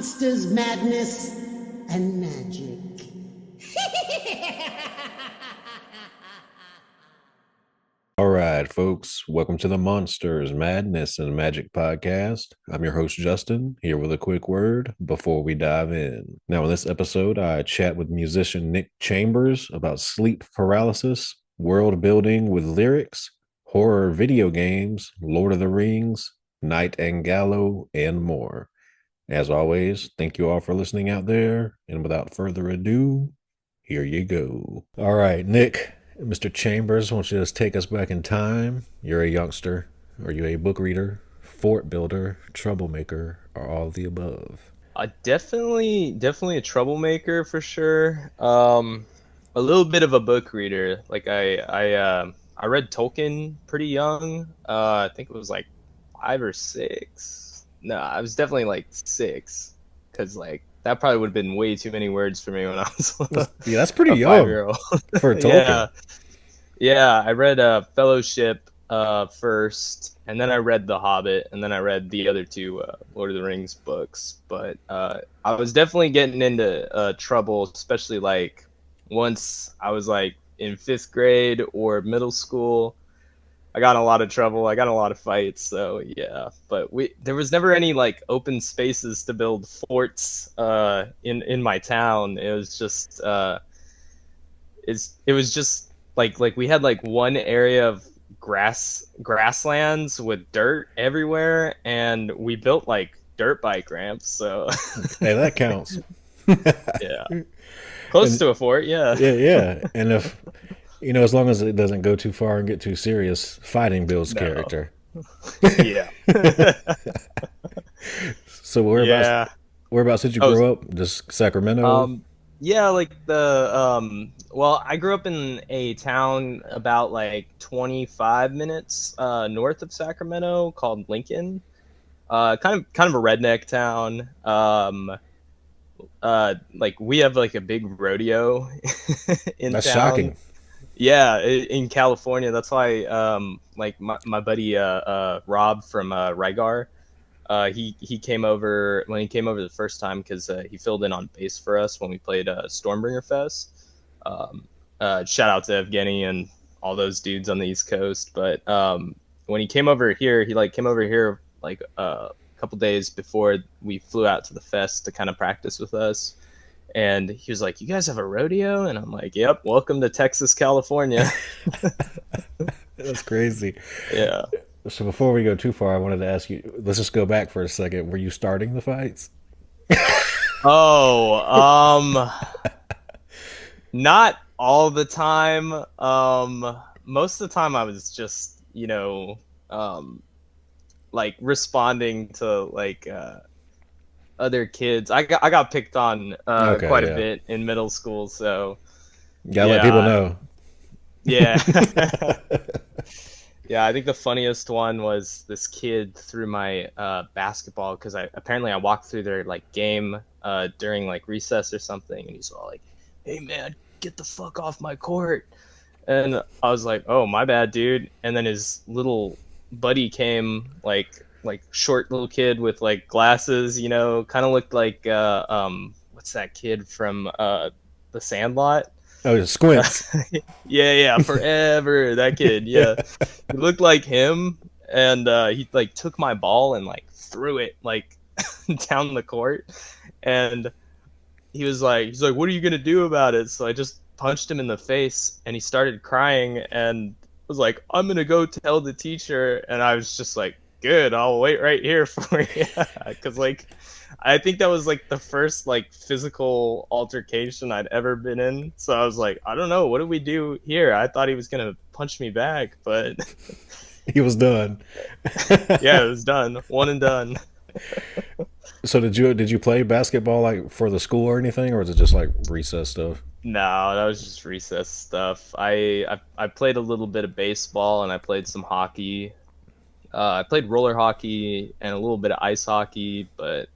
monsters, madness, and magic. All right, folks, welcome to the Monsters, Madness, and Magic podcast. I'm your host, Justin, here with a quick word before we dive in. Now, in this episode, I chat with musician Nick Chambers about sleep paralysis, world building with lyrics, horror video games, Lord of the Rings, Knight Gallow, and more. As always, thank you all for listening out there. And without further ado, here you go. All right, Nick. Mr. Chambers, why don't you just take us back in time? You're a youngster. Are you a book reader, fort builder, troublemaker, or all of the above? Definitely a troublemaker for sure. A little bit of a book reader. Like I read Tolkien pretty young. I think it was like 5 or 6. No, I was definitely like 6, because like that probably would have been way too many words for me when I was yeah, that's pretty a young 5-year-old. for Tolkien. Yeah. I read Fellowship first, and then I read The Hobbit, and then I read the other two Lord of the Rings books. But I was definitely getting into trouble, especially like once I was like in 5th grade or middle school. I got in a lot of trouble. I got in a lot of fights. So yeah, but there was never any like open spaces to build forts in my town. It was just it was just like we had like one area of grasslands with dirt everywhere, and we built like dirt bike ramps. So hey, that counts. Yeah, close to a fort. Yeah. And if as long as it doesn't go too far and get too serious, fighting builds character. Yeah. So whereabouts did you grow up? Just Sacramento? Yeah, like well, I grew up in a town about like 25 minutes north of Sacramento called Lincoln. Kind of a redneck town. Like we have like a big rodeo in That's town. shocking. Yeah, in California. That's why like my buddy Rob from Rygar, he came over when he came over the first time, because he filled in on bass for us when we played Stormbringer Fest. Shout out to Evgeny and all those dudes on the East Coast. But when he came over here, he like came over here like a couple days before we flew out to the fest to kind of practice with us. And he was like, "You guys have a rodeo?" And I'm like, "Yep, welcome to Texas, California." That's crazy. Yeah. So before we go too far, I wanted to ask you, let's just go back for a second. Were you starting the fights? Not all the time. Most of the time I was just, like responding to like other kids. I got picked on quite a bit in middle school, so let people know. Yeah. Yeah, I think the funniest one was this kid threw my basketball, because I walked through their like game during like recess or something, and he's all like, "Hey man, get the fuck off my court." And I was like, "Oh, my bad, dude." And then his little buddy came, like short little kid with like glasses, kind of looked like what's that kid from The Sandlot? Oh, Squints. Yeah, forever, that kid. Yeah, he looked like him, and he like took my ball and like threw it like down the court, and he's like, "What are you gonna do about it?" So I just punched him in the face, and he started crying, and was like, "I'm gonna go tell the teacher." And I was just like, "Good, I'll wait right here for you," because like I think that was like the first like physical altercation I'd ever been in. So I was like, I don't know, what do we do here? I thought he was gonna punch me back, but he was done. Yeah, it was done, one and done. So did you play basketball like for the school or anything, or was it just like recess stuff? No, that was just recess stuff. I played a little bit of baseball, and I played some hockey. I played roller hockey and a little bit of ice hockey, but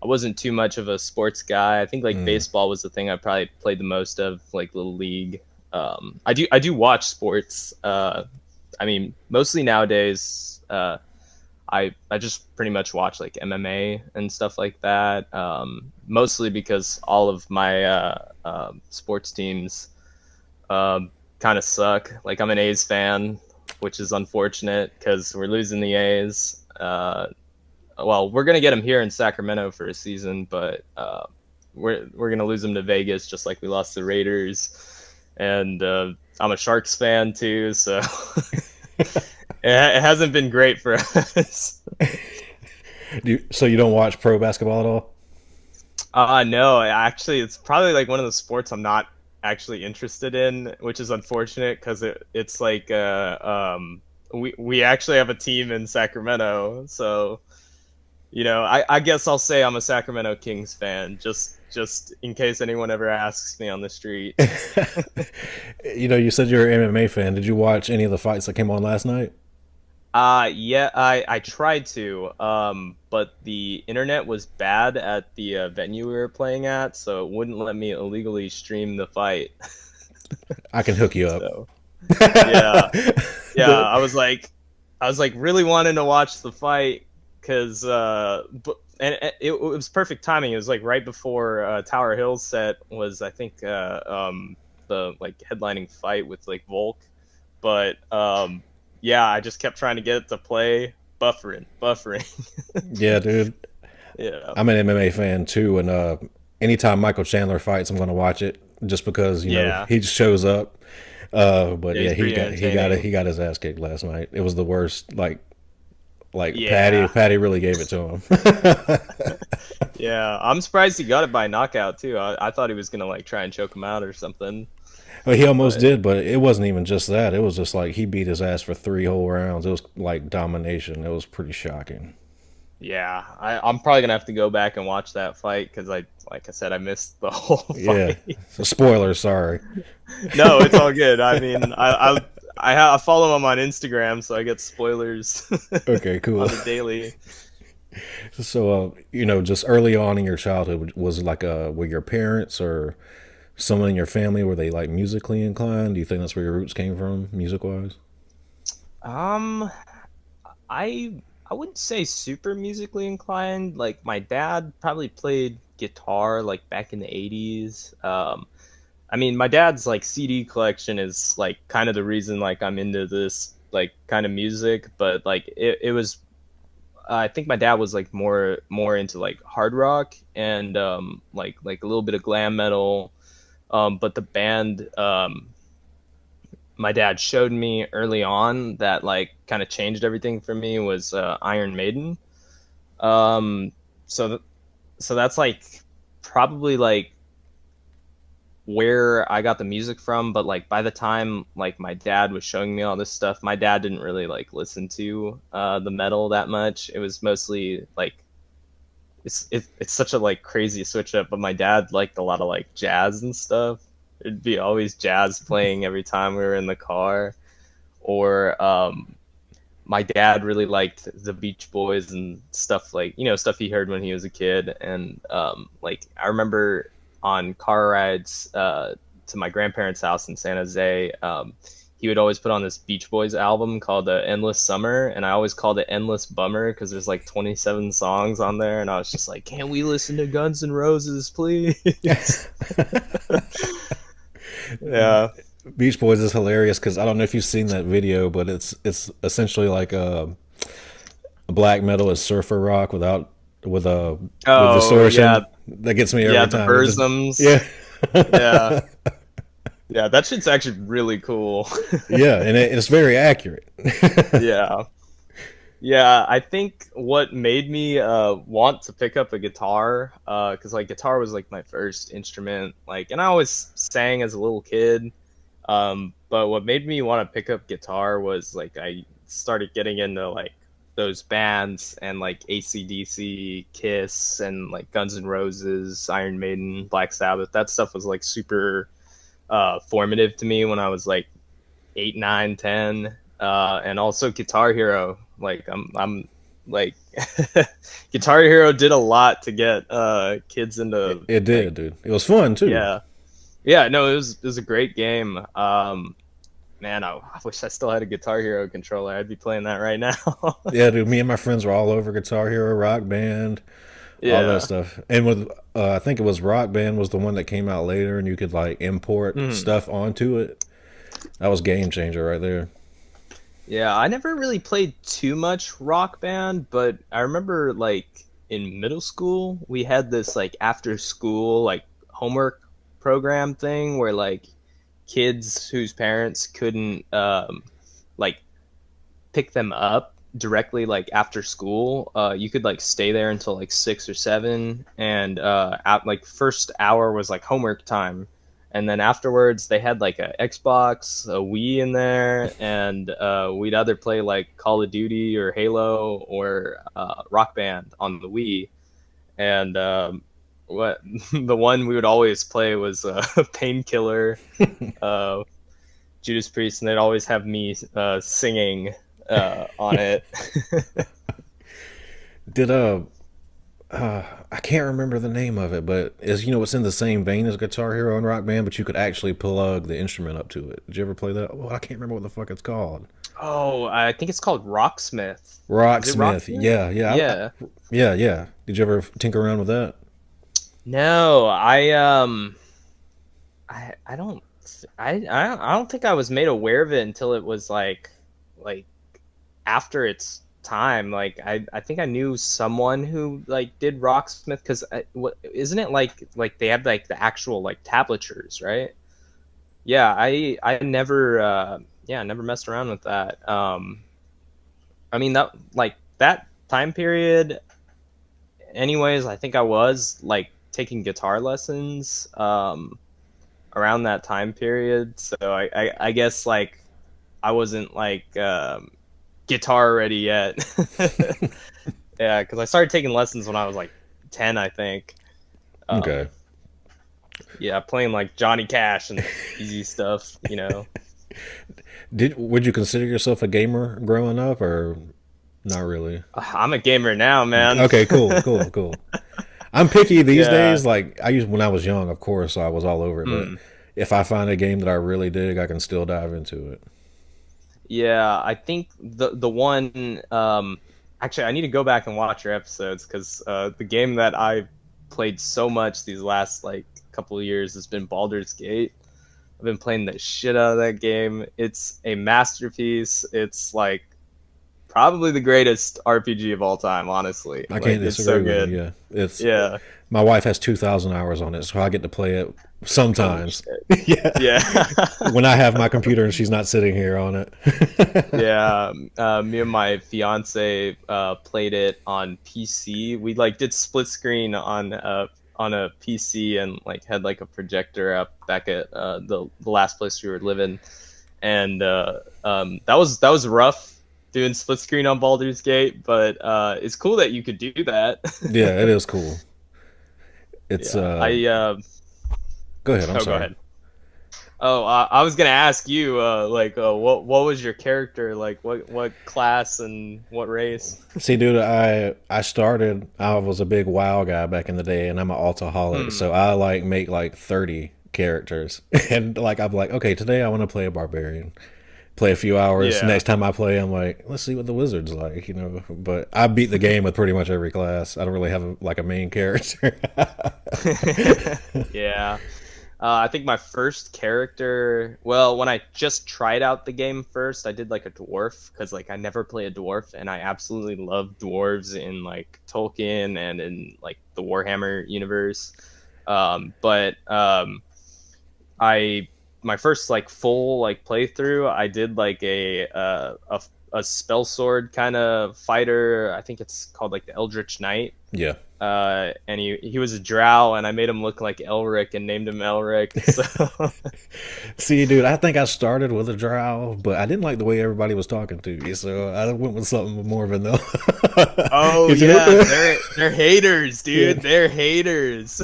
I wasn't too much of a sports guy. I think like baseball was the thing I probably played the most of, like Little League. I do watch sports. I mean, mostly nowadays, I just pretty much watch like MMA and stuff like that. Mostly because all of my sports teams kind of suck. Like I'm an A's fan, which is unfortunate because we're losing the A's. Well, we're gonna get them here in Sacramento for a season, but we're gonna lose them to Vegas just like we lost the Raiders. And I'm a Sharks fan too, so it hasn't been great for us. So you don't watch pro basketball at all? No, actually, it's probably like one of the sports I'm not actually interested in, which is unfortunate because it's like we actually have a team in Sacramento, so I guess I'll say I'm a Sacramento Kings fan, just in case anyone ever asks me on the street. You said you're an MMA fan. Did you watch any of the fights that came on last night? Yeah, I tried to, but the internet was bad at the venue we were playing at, so it wouldn't let me illegally stream the fight. I can hook you up. So, yeah, I was like really wanting to watch the fight because, it was perfect timing. It was like right before Tower Hill's set was, I think, the like headlining fight with like Volk, but yeah, I just kept trying to get it to play, buffering. Yeah, dude. Yeah, I'm an MMA fan too, and anytime Michael Chandler fights, I'm going to watch it just because you know he just shows up. But yeah, he got his ass kicked last night. It was the worst. Like Patty really gave it to him. Yeah, I'm surprised he got it by knockout too. I thought he was gonna like try and choke him out or something. Well, he almost did, but it wasn't even just that. It was just like he beat his ass for 3 whole rounds. It was like domination. It was pretty shocking. Yeah, I'm probably gonna have to go back and watch that fight because like I said, I missed the whole fight. Yeah, so spoilers. Sorry. No, it's all good. I mean, I follow him on Instagram, so I get spoilers. Okay, cool. On the daily. So, just early on in your childhood, was it like were your parents or someone in your family, were they like musically inclined? Do you think that's where your roots came from, music-wise? I wouldn't say super musically inclined. Like my dad probably played guitar like back in the 80s. I mean, my dad's like CD collection is like kind of the reason like I'm into this like kind of music, but like it was I think my dad was like more into like hard rock and like a little bit of glam metal. But the band my dad showed me early on that like kind of changed everything for me was Iron Maiden. So that's like probably like where I got the music from, but like by the time like my dad was showing me all this stuff, my dad didn't really like listen to the metal that much. It was mostly like it's such a like crazy switch up, but my dad liked a lot of like jazz and stuff. It'd be always jazz playing every time we were in the car, or my dad really liked the Beach Boys and stuff like stuff he heard when he was a kid, and like I remember on car rides to my grandparents' house in San Jose, he would always put on this Beach Boys album called Endless Summer, and I always called it Endless Bummer because there's like 27 songs on there, and I was just like, can we listen to Guns N' Roses, please? Yeah. Beach Boys is hilarious because I don't know if you've seen that video, but it's essentially like a black metal is surfer rock with distortion. Yeah. That gets me every time. The Burzums. Yeah. Yeah, that shit's actually really cool. Yeah, and it's very accurate. Yeah, I think what made me want to pick up a guitar, because like guitar was like my first instrument, like, and I always sang as a little kid, but what made me want to pick up guitar was like I started getting into like those bands and like AC/DC, Kiss, and like Guns N' Roses, Iron Maiden, Black Sabbath. That stuff was like super formative to me when I was like 8, 9, 10, and also Guitar Hero. Like I'm like Guitar Hero did a lot to get kids into it did, dude. It was fun too. Yeah, no, it was a great game. Man, I wish I still had a Guitar Hero controller. I'd be playing that right now. Yeah, dude, me and my friends were all over Guitar Hero, Rock Band, all that Yeah. stuff. And with I think it was Rock Band was the one that came out later, and you could like import Mhm. stuff onto it. That was game changer right there. Yeah, I never really played too much Rock Band, but I remember like in middle school we had this like after school like homework program thing where like kids whose parents couldn't like pick them up directly like after school, you could like stay there until like 6 or 7, and at like first hour was like homework time, and then afterwards they had like a Xbox, a Wii in there, and we'd either play like Call of Duty or Halo or Rock Band on the Wii, and what the one we would always play was Painkiller, uh, Judas Priest, and they'd always have me singing on it. Did I can't remember the name of it, but it's in the same vein as Guitar Hero and Rock Band, but you could actually plug the instrument up to it. Did you ever play that? Well, I can't remember what the fuck it's called. Oh, I think it's called Rocksmith. Is it Rocksmith. Rocksmith? Yeah, yeah, Yeah. yeah, yeah. Did you ever tinker around with that? No, I don't I don't think I was made aware of it until it was like after its time. Like I think I knew someone who like did Rocksmith because what isn't it like they have like the actual like tablatures, right? Yeah, I never yeah, I never messed around with that. I mean that like that time period anyways, I think I was like taking guitar lessons around that time period. So I guess like I wasn't like guitar ready yet. Yeah, because I started taking lessons when I was like 10, I think. Okay. Yeah, playing like Johnny Cash and easy stuff, you know. Would you consider yourself a gamer growing up, or not really? I'm a gamer now, man. Okay, cool, cool, cool. I'm picky these Yeah. days. Like I used when I was young, of course, so I was all over it. But Mm. if I find a game that I really dig, I can still dive into it. Yeah, I think the one actually I need to go back and watch your episodes because the game that I played so much these last like couple of years has been Baldur's Gate. I've been playing the shit out of that game. It's a masterpiece. It's like probably the greatest RPG of all time, honestly. I Like can't it's disagree so with good. you. Yeah, it's Yeah. my wife has 2,000 hours on it, so I get to play it Holy sometimes. shit. Yeah, Yeah. when I have my computer and she's not sitting here on it. Yeah, me and my fiance played it on PC. We like did split screen on a PC and like had like a projector up back at the last place we were living, and that was rough doing split screen on Baldur's Gate, but it's cool that you could do that. Yeah, it is cool. It's Yeah, Go ahead. I'm oh, go sorry. ahead. Oh, I was gonna ask you, what was your character like? What class and what race? See, dude, I was a big WoW guy back in the day, and I'm an alcoholic, Hmm. so I like make like 30 characters, and like I'm like, okay, today I want to play a barbarian. Play a few hours. Yeah. Next time I play, I'm like, let's see what the wizard's like. But I beat the game with pretty much every class. I don't really have like a main character. Yeah. I think my first character, well, when I just tried out the game first, I did like a dwarf because like I never play a dwarf, and I absolutely love dwarves in like Tolkien and in like the Warhammer universe. But I my first like full like playthrough, I did like a spell sword kind of fighter. I think it's called like the Eldritch Knight. Yeah. And he was a drow, and I made him look like Elric and named him Elric. So See, dude, I think I started with a drow, but I didn't like the way everybody was talking to me, so I went with something more vanilla. oh Is it yeah, okay? they're haters, dude. Yeah. They're haters.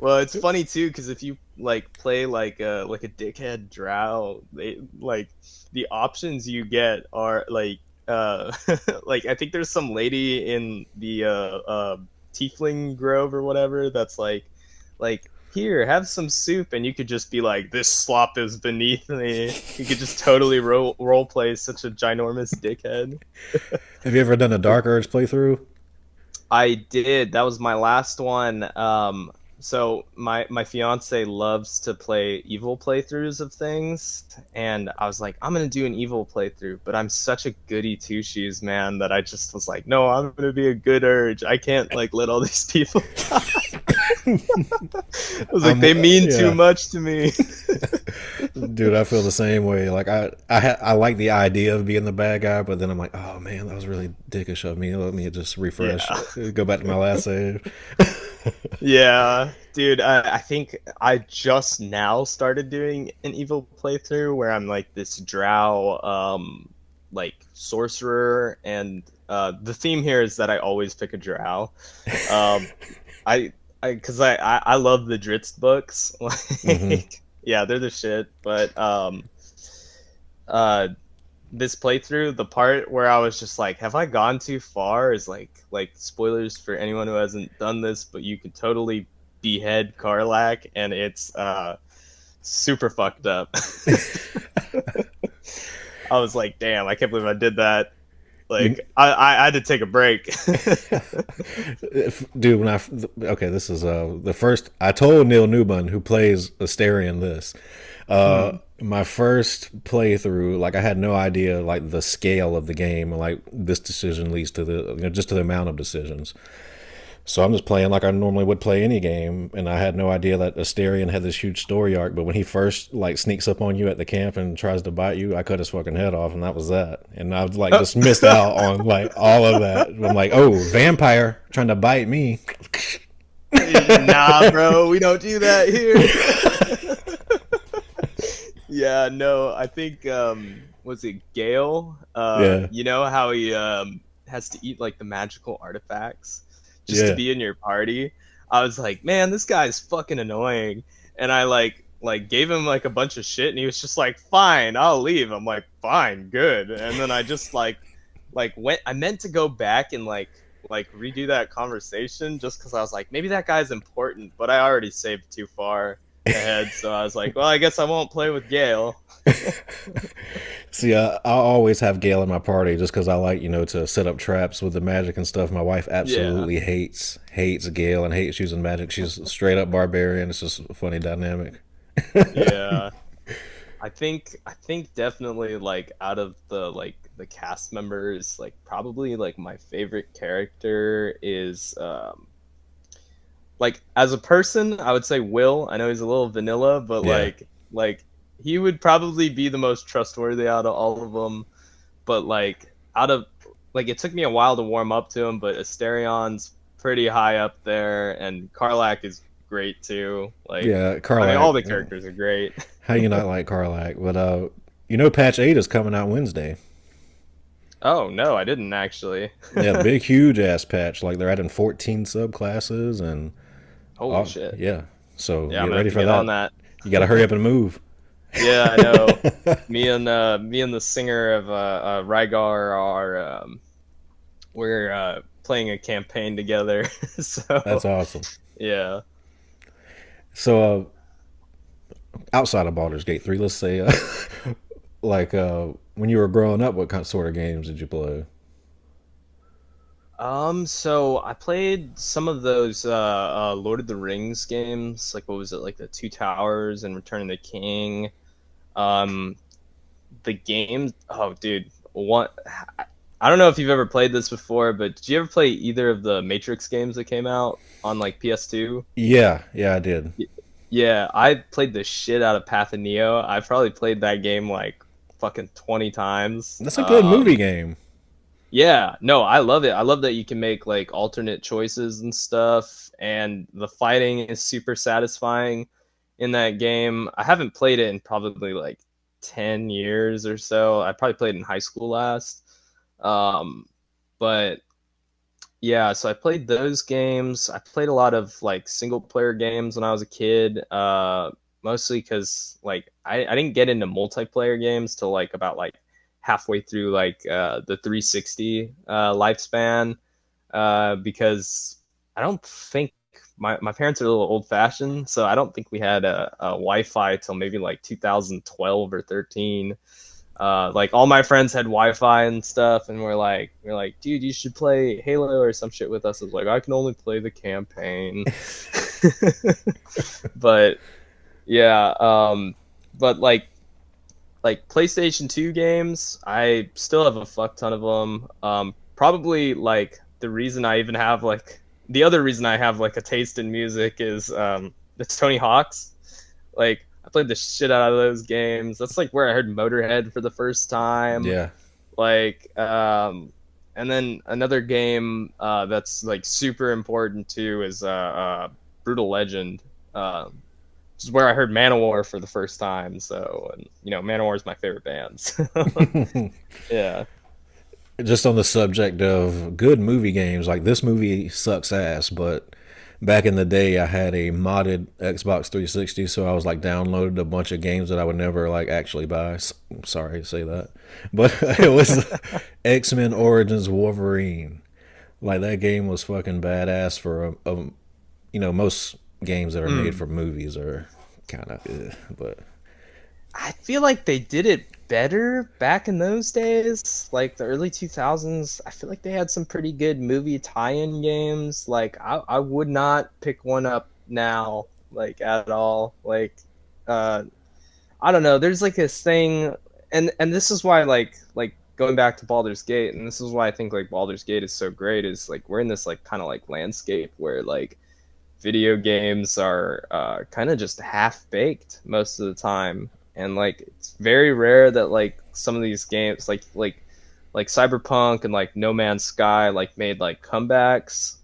Well, it's funny too because if you like play like a dickhead drow, they like the options you get are like like I think there's some lady in the tiefling grove or whatever that's like here, have some soup, and you could just be like, this slop is beneath me. You could just totally role play such a ginormous dickhead. Have you ever done a Dark Urge playthrough? I did. That was my last one. So my fiance loves to play evil playthroughs of things, and I was like, I'm gonna do an evil playthrough, but I'm such a goody two shoes, man, that I just was like, no, I'm gonna be a good urge. I can't like let all these people die. I was like, they mean too much to me. Dude, I feel the same way. Like I like the idea of being the bad guy, but then I'm like, oh man, that was really dickish of me. Let me just refresh, go back to my last save. Yeah, dude, I think I just now started doing an evil playthrough where I'm like this drow, like sorcerer, and the theme here is that I always pick a drow. Because I love the Dritz books. Like, yeah, they're the shit. But this playthrough, the part where I was just like, have I gone too far? Is like spoilers for anyone who hasn't done this, but you could totally behead Karlach, and it's super fucked up. I was like, damn, I can't believe I did that. Like, I had to take a break. Dude, this is the first, I told Neil Newman, who plays Asterion, this. My first playthrough, like I had no idea like the scale of the game, like this decision leads to the just to the amount of decisions. So I'm just playing like I normally would play any game, and I had no idea that Asterion had this huge story arc. But when he first like sneaks up on you at the camp and tries to bite you, I cut his fucking head off, and that was that. And I was like just missed out on like all of that. I'm like, oh, vampire trying to bite me. Nah, bro, we don't do that here. Yeah, no, I think was it Gale? You know how he has to eat like the magical artifacts just to be in your party. I was like, man, this guy's fucking annoying, and I like gave him like a bunch of shit, and he was just like, fine, I'll leave. I'm like, fine, good. And then I just like went. I meant to go back and like redo that conversation just because I was like, maybe that guy's important, but I already saved too far ahead, so I was like, well, I guess I won't play with Gale. See, I'll always have Gale in my party just because I like, to set up traps with the magic and stuff. My wife absolutely hates Gale and hates using magic. She's straight up barbarian. It's just a funny dynamic. Yeah, I think definitely like out of the cast members, like probably like my favorite character is like as a person, I would say Will. I know he's a little vanilla, but like he would probably be the most trustworthy out of all of them. But like it took me a while to warm up to him, but Asterion's pretty high up there, and Karlach is great too. Like, yeah, Karlach. I mean, all the characters are great. How you not like Karlach? But patch 8 is coming out Wednesday. Oh no, I didn't actually. Yeah, big huge ass patch. Like they're adding 14 subclasses and holy shit. Yeah. So yeah, get ready for that. On that. You got to hurry up and move. Yeah, I know. me and the singer of Rygar are we're playing a campaign together. So that's awesome. Yeah. So outside of Baldur's Gate 3, let's say when you were growing up, what sort of games did you play? So I played some of those Lord of the Rings games, like what was it, like the Two Towers and Return of the King. The game, oh dude, I don't know if you've ever played this before, but did you ever play either of the Matrix games that came out on like PS2? Yeah, I did. Yeah, I played the shit out of Path of Neo. I probably played that game like fucking 20 times. That's a good movie game. Yeah, no, I love it. I love that you can make like alternate choices and stuff, and the fighting is super satisfying in that game. I haven't played it in probably like 10 years or so. I probably played it in high school last. But yeah, so I played those games. I played a lot of like single player games when I was a kid, mostly because like I didn't get into multiplayer games till like about like halfway through like the 360 lifespan, because I don't think my parents are a little old fashioned, so I don't think we had a Wi-Fi till maybe like 2012 or 13. Like all my friends had Wi-Fi and stuff, and we're like, dude, you should play Halo or some shit with us. I was like, I can only play the campaign. But yeah, but like PlayStation 2 games, I still have a fuck ton of them. Probably like the reason I even have like the other reason I have like a taste in music is the Tony Hawk's. Like I played the shit out of those games. That's like where I heard Motorhead for the first time. Yeah. Like and then another game that's like super important too is Brutal Legend. Which is where I heard Manowar for the first time. So, and, you know, Manowar is my favorite band. So, yeah. Just on the subject of good movie games, like this movie sucks ass, but back in the day I had a modded Xbox 360, so I was like downloaded a bunch of games that I would never like actually buy. I'm sorry to say that. But it was X-Men Origins Wolverine. Like that game was fucking badass for you know, most games that are made for movies are kind of but I feel like they did it better back in those days, like the early 2000s. I feel like they had some pretty good movie tie-in games. Like I would not pick one up now, like at all. Like I don't know, there's like this thing, and this is why like going back to Baldur's Gate, and this is why I think like Baldur's Gate is so great, is like we're in this like kind of like landscape where like video games are kind of just half-baked most of the time, and like it's very rare that like some of these games like Cyberpunk and like No Man's Sky like made like comebacks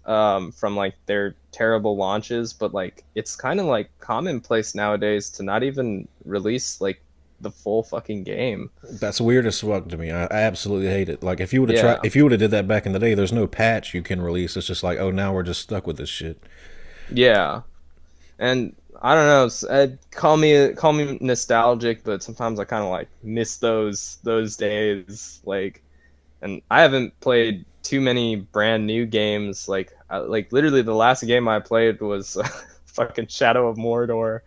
from like their terrible launches, but like it's kind of like commonplace nowadays to not even release like the full fucking game. that's weird as fuck to me. I absolutely hate it. Like if you would have Yeah. if you would have did that back in the day, there's no patch you can release. It's just like, oh, now we're just stuck with this shit. Yeah, and I don't know. Call me nostalgic, but sometimes I kind of like miss those days. Like, and I haven't played too many brand new games. Like literally the last game I played was fucking Shadow of Mordor,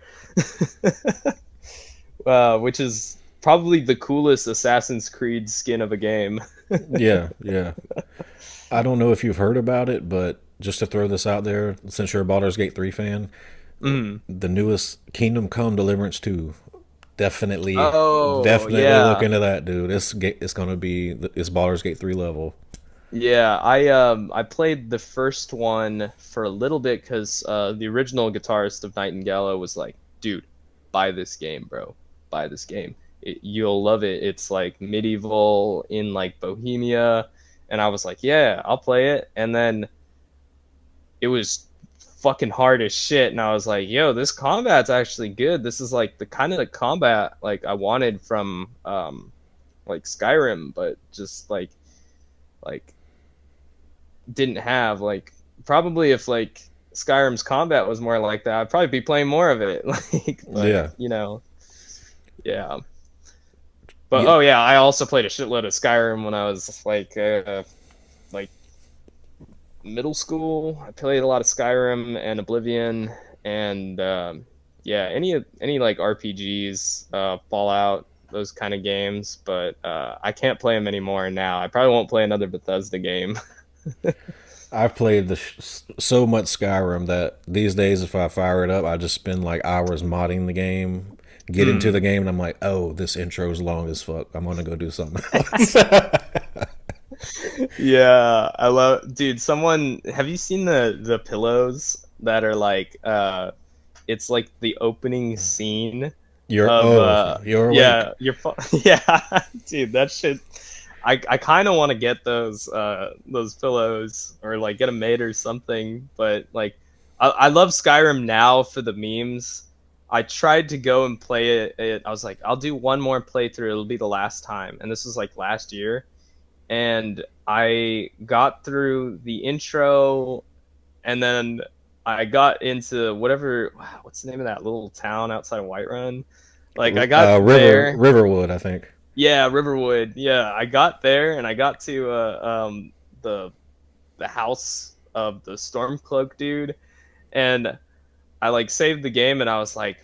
which is probably the coolest Assassin's Creed skin of a game. Yeah, yeah. I don't know if you've heard about it, but just to throw this out there, since you're a Baldur's Gate 3 fan, the newest Kingdom Come Deliverance 2, definitely Yeah. look into that, dude. It's gonna be it's Baldur's Gate 3 level. Yeah, I played the first one for a little bit because the original guitarist of Knight Gallow was like, dude, buy this game, bro. Buy this game. You'll love it. It's like medieval in like Bohemia. And I was like, yeah, I'll play it. And then it was fucking hard as shit. And I was like, yo, this combat's actually good. This is like the kind of the combat like I wanted from like Skyrim, but just like didn't have. Like probably if like Skyrim's combat was more like that, I'd probably be playing more of it. Like, but, Yeah. you know, yeah. But Yeah. oh yeah, I also played a shitload of Skyrim when I was like middle school. I played a lot of Skyrim and Oblivion, and yeah, any like RPGs, Fallout, those kind of games. But I can't play them anymore now. I probably won't play another Bethesda game. I've played so much Skyrim that these days, if I fire it up, I just spend like hours modding the game, get into the game, and I'm like, oh, this intro's long as fuck. I'm gonna go do something else. Yeah, I love, dude. Have you seen the pillows that are like it's like the opening scene You're of you're awake. yeah, yeah, dude, that shit. I kind of want to get those pillows or like get them made or something. But like I love Skyrim now for the memes. I tried to go and play it. I was like, I'll do one more playthrough. It'll be the last time. And this was like last year. And I got through the intro, and then I got into what's the name of that little town outside of Whiterun? Like I got there. Riverwood, I think. Yeah, Riverwood. Yeah, I got there, and I got to the house of the Stormcloak dude, And I like saved the game, and I was like,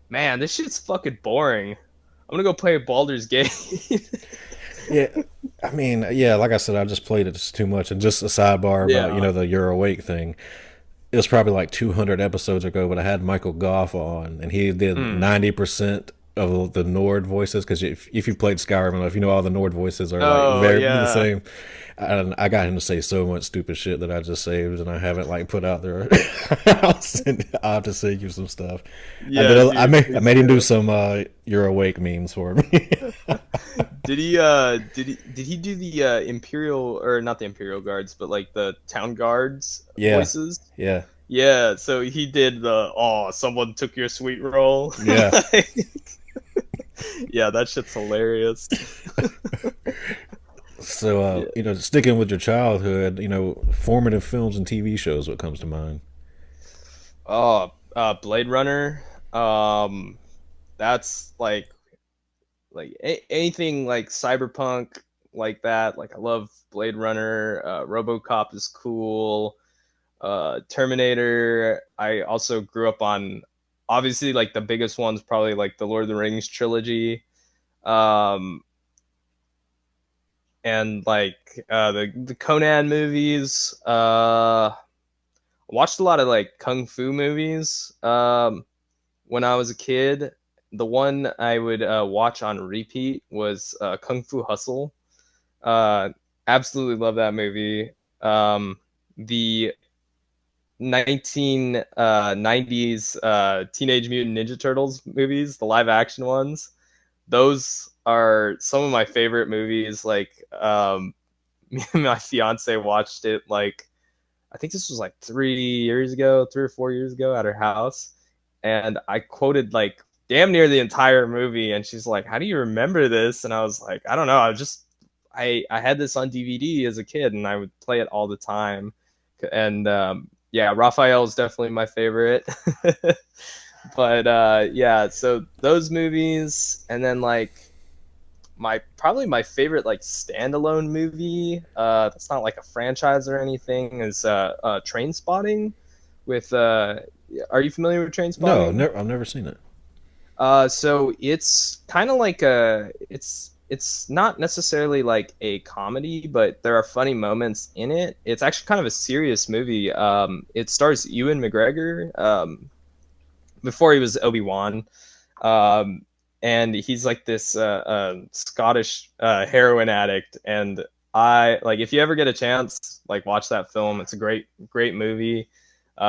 man, this shit's fucking boring. I'm gonna go play Baldur's Gate. Yeah, I mean, yeah, like I said, I just played it just too much. And just a sidebar about, Yeah. the You're Awake thing. It was probably like 200 episodes ago, but I had Michael Goff on, and he did 90% of the Nord voices. Because if you played Skyrim, if you know all the Nord voices are like Oh very the yeah. same. And I got him to say so much stupid shit that I just saved and I haven't like put out there. I'll have to send you some stuff. Yeah, I dude, made him do some You're Awake memes for me. did he do the Imperial, or not the Imperial Guards, but like the Town Guards Yeah, voices? yeah, Yeah, so he did the someone took your sweet roll. yeah. Yeah, that shit's hilarious. So, sticking with your childhood, formative films and TV shows, what comes to mind? Oh, Blade Runner. That's like anything like cyberpunk like that. Like I love Blade Runner. RoboCop is cool. Terminator. I also grew up on, obviously, like the biggest ones probably like the Lord of the Rings trilogy. And like the Conan movies. I watched a lot of like kung fu movies when I was a kid. The one I would watch on repeat was Kung Fu Hustle. Absolutely love that movie. The 1990s Teenage Mutant Ninja Turtles movies, the live action ones, those are some of my favorite movies. Like me and my fiance watched it, like I think this was like 3 or 4 years ago at her house, and I quoted like damn near the entire movie, and she's like, how do you remember this? And I was like, I don't know, I had this on DVD as a kid, and I would play it all the time. And yeah, Raphael is definitely my favorite. But yeah, so those movies, and then like probably my favorite like standalone movie, that's not like a franchise or anything, is Train Spotting with are you familiar with Train No, Spotting? I've never seen it. So it's kind of like it's not necessarily like a comedy, but there are funny moments in it. It's actually kind of a serious movie. It stars Ewan McGregor, before he was Obi-Wan. And he's like this Scottish heroin addict. And I like, if you ever get a chance, like watch that film. It's a great movie.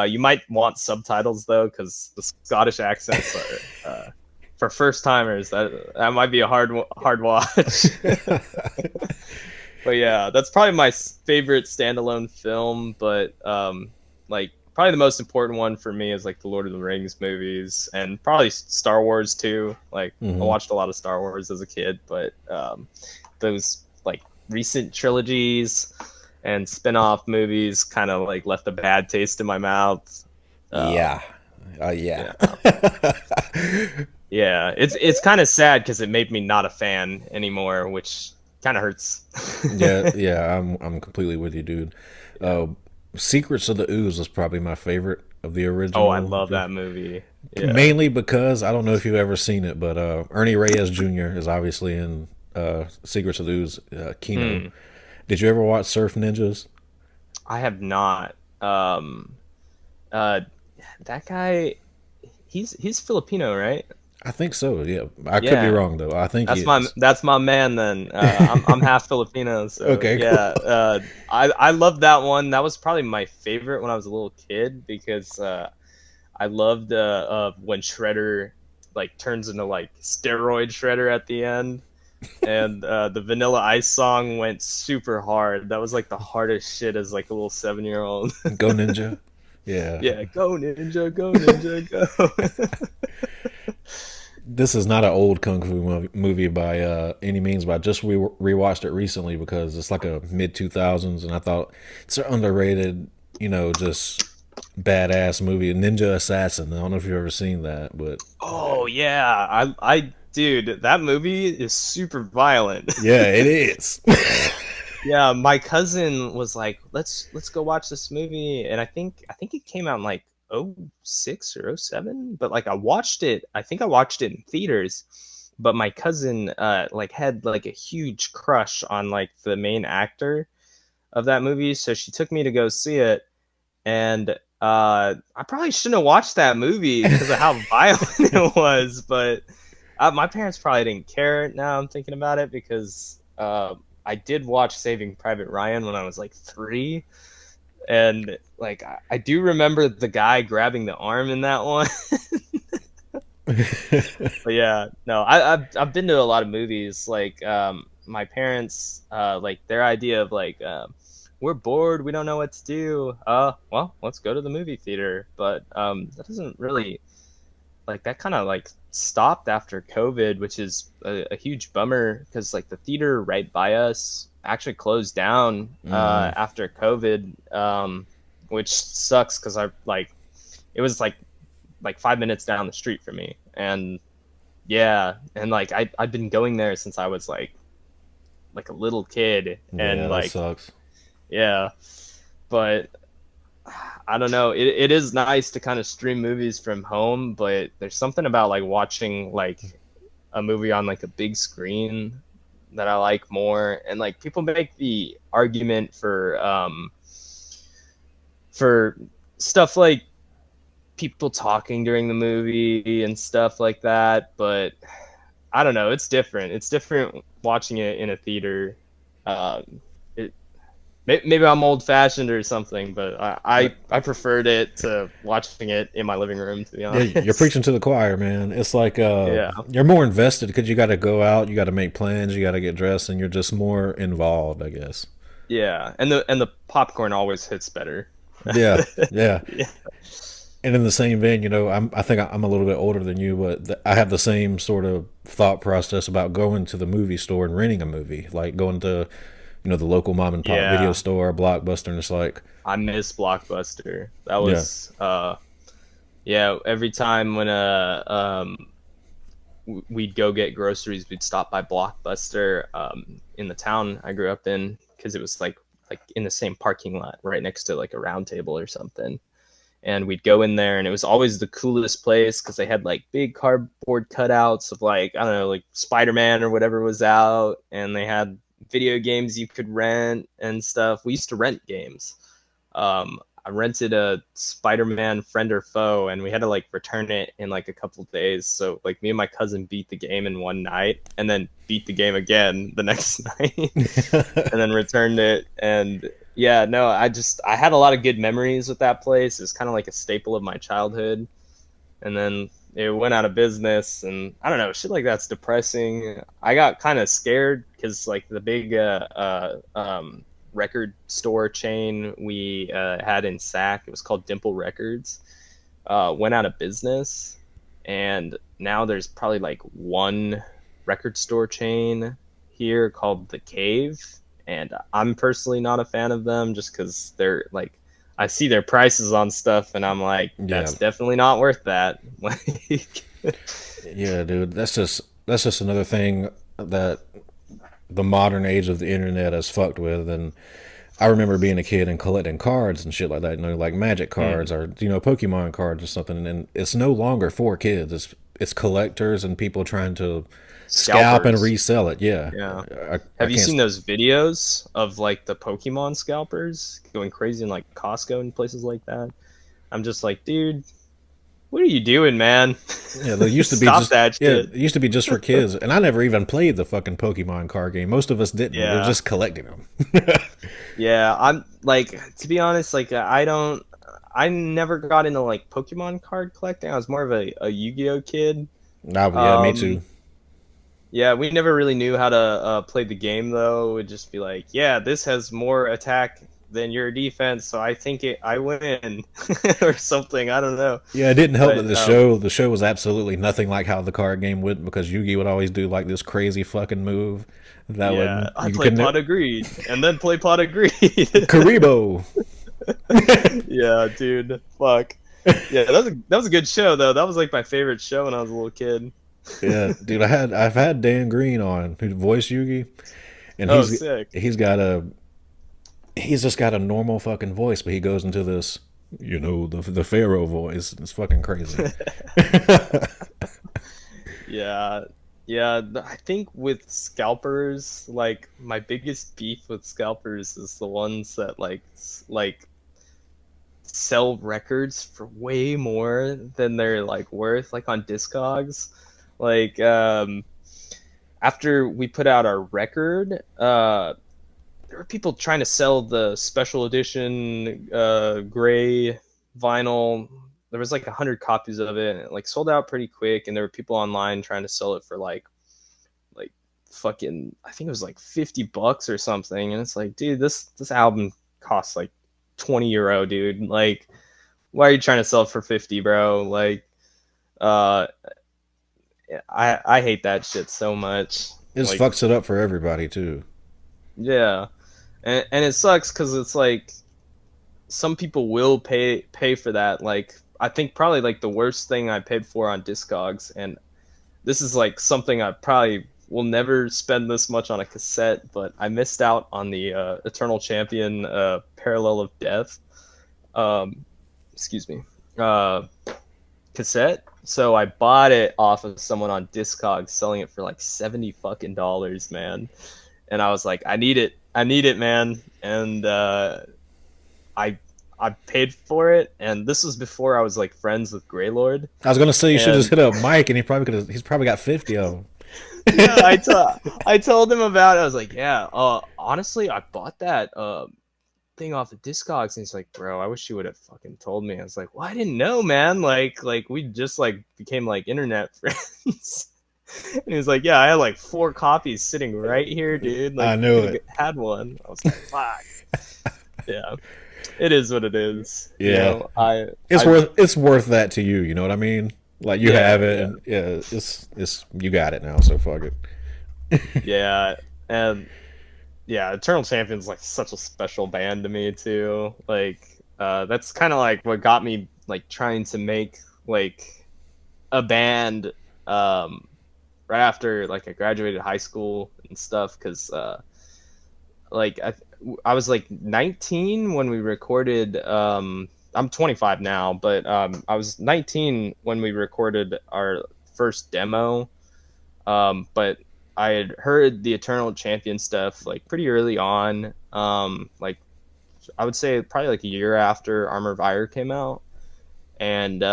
You might want subtitles though, because the Scottish accents are for first timers. That might be a hard watch. But yeah, that's probably my favorite standalone film. But like probably the most important one for me is like the Lord of the Rings movies, and probably Star Wars too. Like I watched a lot of Star Wars as a kid, but those like recent trilogies and spin-off movies kind of like left a bad taste in my mouth. Yeah. Yeah, it's kind of sad because it made me not a fan anymore, which kind of hurts. Yeah, I'm completely with you, dude. Secrets of the Ooze was probably my favorite of the original. Oh, I love that movie. Yeah. Mainly because I don't know if you've ever seen it, but Ernie Reyes Jr. is obviously in Secrets of the Ooze. Kino. Did you ever watch Surf Ninjas? I have not. That guy, he's Filipino, right? I think so. Yeah, I could be wrong though. I think that's my man. Then I'm half Filipino, so okay, yeah. Cool. I love that one. That was probably my favorite when I was a little kid, because I loved when Shredder like turns into like steroid Shredder at the end, and the Vanilla Ice song went super hard. That was like the hardest shit as like a little 7-year-old. Go Ninja. Yeah. Yeah, go Ninja, go Ninja, go. This is not an old kung fu movie by any means, but I just rewatched it recently because it's like a mid-2000s, and I thought it's an underrated, just badass movie, Ninja Assassin. I don't know if you've ever seen that, but oh yeah, I dude, that movie is super violent. Yeah, it is. Yeah, my cousin was like, let's go watch this movie, and I think it came out in like 06 or 07, but like I think I watched it in theaters, but my cousin like had like a huge crush on like the main actor of that movie, so she took me to go see it. And I probably shouldn't have watched that movie because of how violent it was, but my parents probably didn't care. Now I'm thinking about it, because I did watch Saving Private Ryan when I was like 3, and like I do remember the guy grabbing the arm in that one. But yeah, no, I've been to a lot of movies. Like my parents, like their idea of like we're bored, we don't know what to do. Well, let's go to the movie theater. But that doesn't really, like, that kind of like stopped after COVID, which is a huge bummer, because like the theater right by us actually closed down after COVID, which sucks, because it was like 5 minutes down the street from me. And yeah, and like I've been going there since I was like a little kid. And that like sucks. yeah, but I don't know. It is nice to kind of stream movies from home, but there's something about like watching like a movie on like a big screen that I like more. And like people make the argument for stuff like people talking during the movie and stuff like that, but I don't know. It's different. It's different watching it in a theater. Maybe I'm old fashioned or something, but I preferred it to watching it in my living room, to be honest. Yeah, you're preaching to the choir, man. It's like you're more invested because you got to go out, you got to make plans, you got to get dressed, and you're just more involved, I guess. Yeah, and the popcorn always hits better. Yeah, yeah. Yeah. And in the same vein, I think I'm a little bit older than you, but I have the same sort of thought process about going to the movie store and renting a movie, like going to, the local mom and pop video store, Blockbuster, and it's like, I miss Blockbuster. That was every time when we'd go get groceries, we'd stop by Blockbuster in the town I grew up in, because it was like in the same parking lot right next to like a round table or something. And we'd go in there, and it was always the coolest place, because they had like big cardboard cutouts of like, I don't know, like Spider-Man or whatever was out, and they had video games you could rent and stuff. We used to rent games. I rented a Spider-Man Friend or Foe, and we had to like return it in like a couple days. So like me and my cousin beat the game in one night, and then beat the game again the next night, and then returned it. And yeah, no, I had a lot of good memories with that place. It was kind of like a staple of my childhood. And then it went out of business, and I don't know, shit like that's depressing. I got kind of scared, because like the big record store chain we had in Sac, it was called Dimple Records, went out of business. And now there's probably like one record store chain here called The Cave. And I'm personally not a fan of them, just because they're like, I see their prices on stuff, and I'm like, that's definitely not worth that. Yeah, dude, that's just another thing that the modern age of the internet has fucked with. And I remember being a kid and collecting cards and shit like that, like Magic cards or Pokemon cards or something. And it's no longer for kids. It's collectors and people trying to scalp and resell it. Yeah. Have you seen those videos of like the Pokemon scalpers going crazy in like Costco and places like that? I'm just like, dude, what are you doing, man? Yeah, they used to be Stop just that shit. Yeah, it used to be just for kids, and I never even played the fucking Pokemon card game. Most of us didn't. We were just collecting them. Yeah, I'm like, to be honest, like I never got into like Pokemon card collecting. I was more of a Yu-Gi-Oh kid. Yeah, me too. Yeah, we never really knew how to play the game, though. It would just be like, yeah, this has more attack than your defense, so I think I win, or something. I don't know. Yeah, it didn't help that the show was absolutely nothing like how the card game went, because Yugi would always do like this crazy fucking move. I play Pot of Greed, and then play Pot of Greed. Karibo. Yeah, dude. Fuck. Yeah, that was a good show, though. That was like my favorite show when I was a little kid. Yeah, dude, I've had Dan Green on, who voiced Yugi, and sick. He's just got a normal fucking voice, but he goes into this You know, the Pharaoh voice. It's fucking crazy. Yeah, yeah. I think with scalpers, like my biggest beef with scalpers is the ones that like sell records for way more than they're like worth, like on Discogs. Like after we put out our record, there were people trying to sell the special edition gray vinyl. There was like 100 copies of it, and it like sold out pretty quick. And there were people online trying to sell it for like fucking, I think it was like $50 or something. And it's like, dude, this album costs like 20 euro, dude. Like, why are you trying to sell it for 50, bro? Like, uh, I hate that shit so much. It just Like, fucks it up for everybody too. yeah, and it sucks because it's like some people will pay for that. Like, I think probably like the worst thing I paid for on Discogs, and this is like something I probably will never spend this much on a cassette, but I missed out on the Eternal Champion Parallel of Death. Um, excuse me. Cassette. So I bought it off of someone on Discogs selling it for like 70 fucking dollars, man. And I was like, I need it, man. And I I paid for it, and this was before I was like friends with Greylord. I was gonna say you should And just hit up Mike, and he's probably got 50 of them. yeah, I told him about it. I was like, yeah, honestly, I bought that thing off of Discogs, and he's like, bro, I wish you would have fucking told me. I was like, well, I didn't know, man. Like we just like became like internet friends. And he was like, yeah, I had like 4 copies sitting right here, dude. Like, I knew could've it. had one. I was like, fuck. Yeah, it is what it is. Yeah. You know, It's worth that to you. You know what I mean? Like you Yeah, have it, yeah. and yeah, it's you got it now. So fuck it. Yeah, and yeah, Eternal Champion's like such a special band to me too. Like, that's kind of like what got me like trying to make like a band right after like I graduated high school and stuff, because like I was like 19 when we recorded. I'm 25 now, but I was 19 when we recorded our first demo. But I had heard the Eternal Champion stuff like pretty early on. Like I would say probably like a year after Armor of Ire came out, and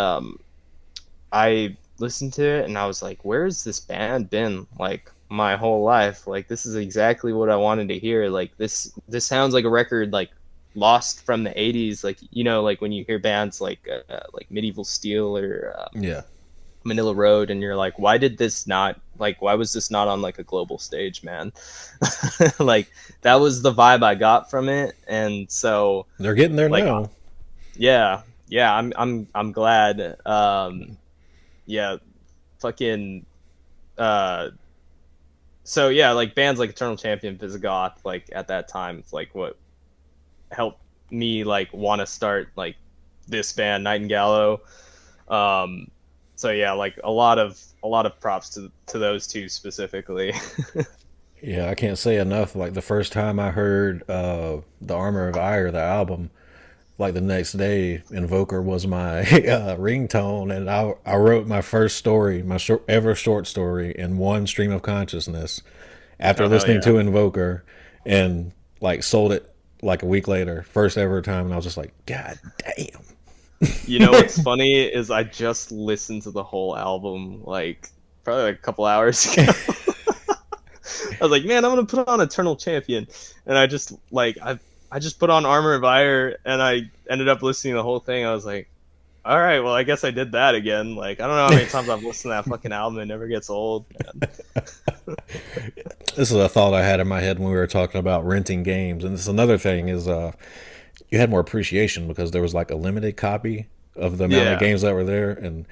I listened to it and I was like, where's this band been like my whole life? Like, this is exactly what I wanted to hear. Like, this sounds like a record like lost from the 80s, like, you know, like when you hear bands like Medieval Steel or Yeah. Manila Road, and you're like, why was this not on like a global stage, man? Like, that was the vibe I got from it. And so They're getting there like, now. yeah, I'm glad. Yeah, fucking so yeah, like bands like Eternal Champion, Visigoth, like at that time, it's like what helped me like want to start like this band, Knight Gallow. So yeah, like a lot of props to those two specifically. Yeah, I can't say enough. Like the first time I heard the Armor of Ire, the album, like the next day, Invoker was my ringtone, and I wrote my first story, my ever short story, in one stream of consciousness after Oh, hell listening yeah. to Invoker, and like sold it like a week later, first ever time, and I was just like, God damn. You know what's funny is I just listened to the whole album like probably like a couple hours ago. I was like, man, I'm gonna put on Eternal Champion, and I just like I just put on Armor of Ire, and I ended up listening to the whole thing. I was like, all right, well, I guess I did that again. Like, I don't know how many times I've listened to that fucking album. It never gets old, man. This is a thought I had in my head when we were talking about renting games, and this is another thing is you had more appreciation because there was like a limited copy of the amount Yeah. of games that were there, and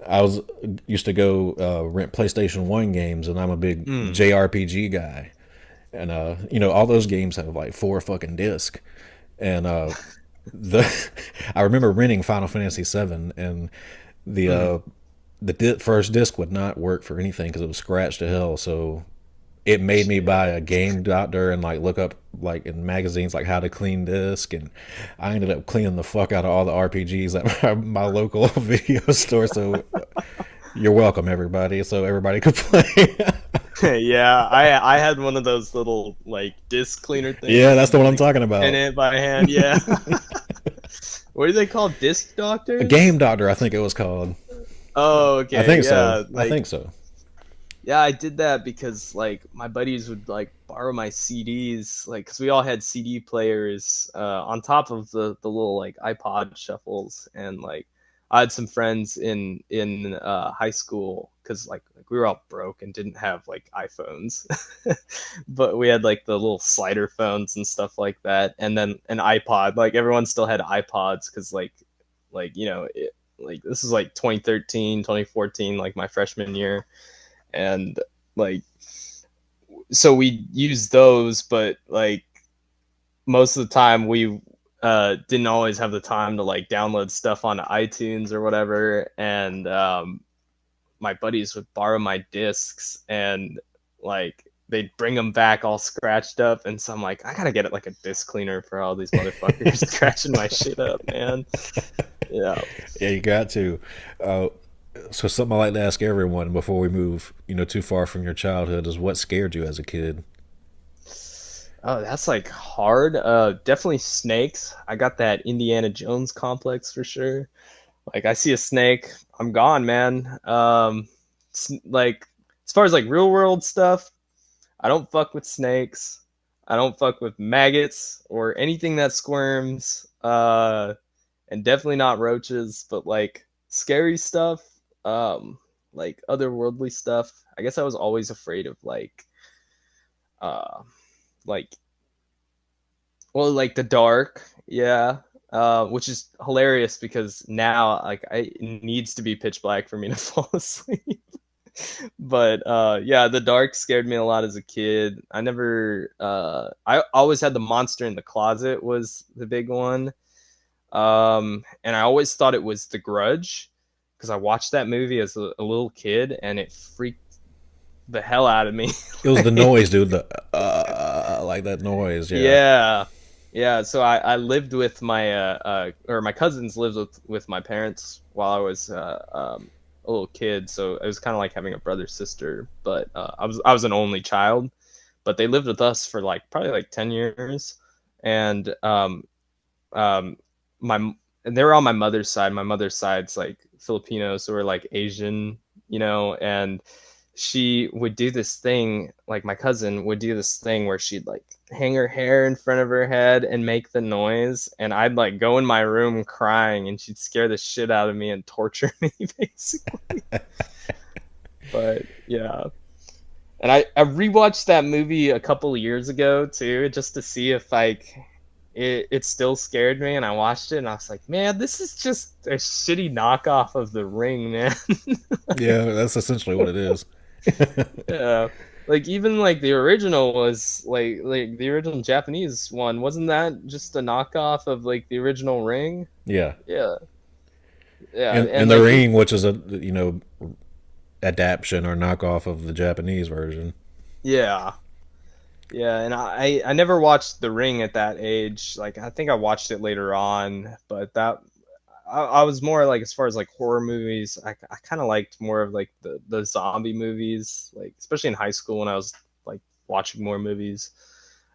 I used to go rent PlayStation 1 games, and I'm a big JRPG guy, and you know, all those games have like 4 fucking discs, and the I remember renting Final Fantasy 7, and the first disc would not work for anything because it was scratched to hell. So it made me buy a game doctor and like look up like in magazines like how to clean disc, and I ended up cleaning the fuck out of all the RPGs at my local video store. So you're welcome, everybody. So everybody could play. Yeah, I had one of those little like disc cleaner things. Yeah, that's the one I'm talking about. In it by hand, yeah. What are they called? Disc doctors? A game doctor, I think it was called. Oh, okay. I think yeah, so. Like, I think so. yeah, I did that because like my buddies would like borrow my CDs, like because we all had CD players on top of the little like iPod shuffles, and like I had some friends in high school because like we were all broke and didn't have like iPhones, but we had like the little slider phones and stuff like that, and then an iPod. Like everyone still had iPods because like you know like this is like 2013, 2014, like my freshman year. And like so we used those, but like most of the time we didn't always have the time to like download stuff on iTunes or whatever, and my buddies would borrow my discs and like they'd bring them back all scratched up, and so I'm like, I gotta get it like a disc cleaner for all these motherfuckers scratching my shit up, man. Yeah You got to. So something I like to ask everyone before we move, too far from your childhood is what scared you as a kid? Oh, that's like hard. Definitely snakes. I got that Indiana Jones complex for sure. Like I see a snake, I'm gone, man. Like as far as like real world stuff, I don't fuck with snakes. I don't fuck with maggots or anything that squirms. And definitely not roaches, but like scary stuff, like otherworldly stuff. I guess I was always afraid of like like like the dark, yeah. Which is hilarious because now like it needs to be pitch black for me to fall asleep. But yeah, the dark scared me a lot as a kid. I always had the monster in the closet was the big one. And I always thought it was The Grudge because I watched that movie as a little kid and it freaked the hell out of me. It was the noise, dude. The like that noise. Yeah. So I lived with my or my cousins lived with my parents while I was a little kid. So it was kind of like having a brother sister, but I was an only child. But they lived with us for like probably like 10 years, and they were on my mother's side. My mother's side's like Filipino, so we're like Asian, and she would do this thing, like my cousin would do this thing where she'd like hang her hair in front of her head and make the noise, and I'd like go in my room crying and she'd scare the shit out of me and torture me basically. But yeah. And I rewatched that movie a couple of years ago too, just to see if like it still scared me, and I watched it and I was like, man, this is just a shitty knockoff of The Ring, man. Yeah, that's essentially what it is. Yeah. Like even like the original was like the original Japanese one, wasn't that just a knockoff of like the original Ring? Yeah. Yeah. And like, the Ring, which is a adaptation or knockoff of the Japanese version. Yeah. Yeah, and I never watched The Ring at that age. Like I think I watched it later on, but that I was more like, as far as like horror movies, I kind of liked more of like the zombie movies, like especially in high school when I was like watching more movies.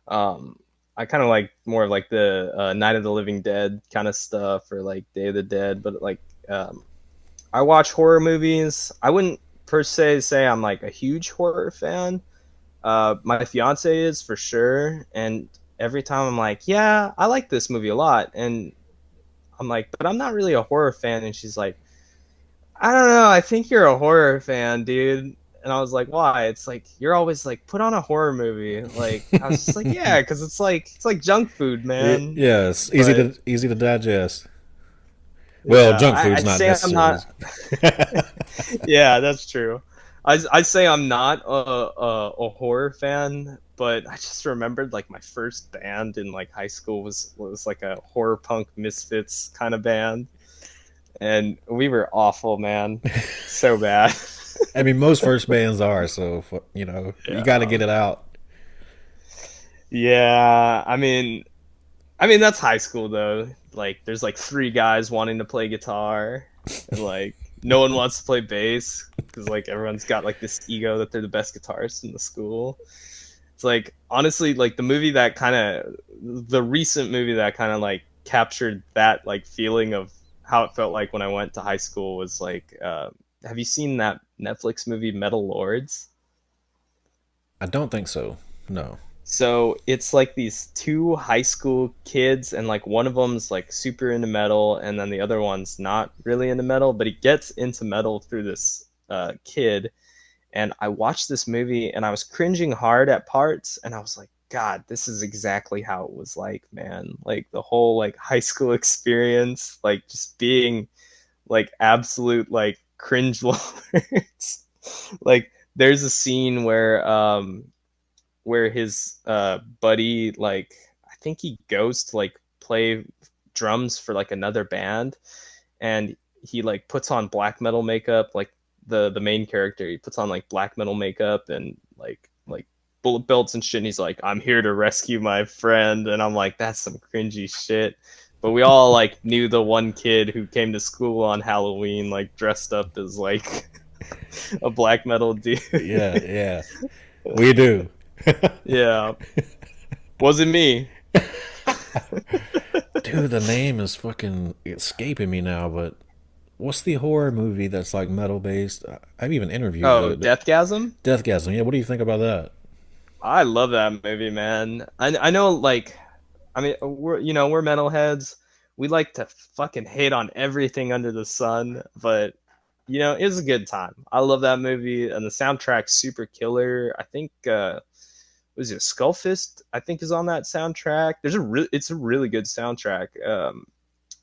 I kind of like more of like the Night of the Living Dead kind of stuff, or like Day of the Dead. But like I watch horror movies. I wouldn't per se say I'm like a huge horror fan. My fiance is for sure, and every time I'm like, yeah, I like this movie a lot, and I'm like, but I'm not really a horror fan, and she's like, I don't know, I think you're a horror fan, dude. And I was like, why? It's like you're always like, put on a horror movie. Like I was just like, yeah, because it's like junk food, man. Yeah, it's easy to digest. Well, junk food's I'd not say necessarily. Yeah, that's true. I say I'm not a horror fan, but I just remembered like my first band in like high school was like a horror punk misfits kind of band, and we were awful, man, so bad. I mean, most first bands are, so you know, you got to Yeah. get it out. Yeah, I mean that's high school though. Like there's like three guys wanting to play guitar and like no one wants to play bass because like everyone's got like this ego that they're the best guitarists in the school. It's like honestly like the recent movie that kind of like captured that like feeling of how it felt like when I went to high school was like have you seen that Netflix movie Metal Lords? I don't think so. No. So it's like these two high school kids, and like one of them's like super into metal, and then the other one's not really into metal, but he gets into metal through this kid. And I watched this movie, and I was cringing hard at parts, and I was like, God, this is exactly how it was like, man. Like the whole like high school experience, like just being like absolute like cringe lords. Like there's a scene where his buddy like I think he goes to like play drums for like another band, and he like puts on black metal makeup, like the main character, he puts on like black metal makeup and like bullet belts and shit, and he's like, I'm here to rescue my friend, and I'm like, that's some cringy shit. But we all like knew the one kid who came to school on Halloween like dressed up as like a black metal dude. Yeah, yeah, we do. Yeah, wasn't me. Dude, the name is fucking escaping me now, but what's the horror movie that's like metal based? I've even interviewed Oh, the Deathgasm? Deathgasm. Yeah, what do you think about that? I love that movie, man. I know, like, I mean, we're metalheads. We like to fucking hate on everything under the sun, but it was a good time. I love that movie, and the soundtrack's super killer. I think was it Skullfist? I think is on that soundtrack. It's a really good soundtrack.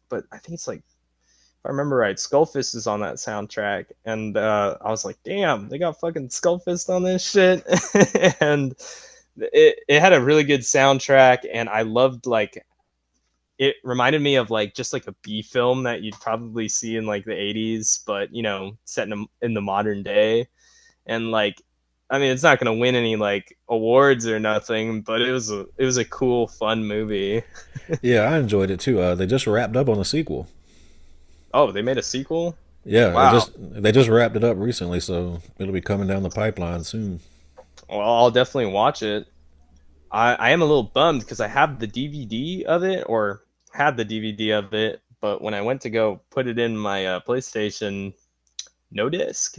But I think it's like if I remember right, Skullfist is on that soundtrack, and I was like, damn, they got fucking Skullfist on this shit, and it had a really good soundtrack, and I loved like it reminded me of like just like a B film that you'd probably see in like the 80s, but set in the modern day, and like I mean, it's not gonna win any like awards or nothing, but it was a cool, fun movie. Yeah, I enjoyed it too. They just wrapped up on a sequel. Oh, they made a sequel? Yeah, Wow. they just wrapped it up recently, so it'll be coming down the pipeline soon. Well, I'll definitely watch it. I am a little bummed because I have the DVD of it, or had the DVD of it, but when I went to go put it in my PlayStation, no disc.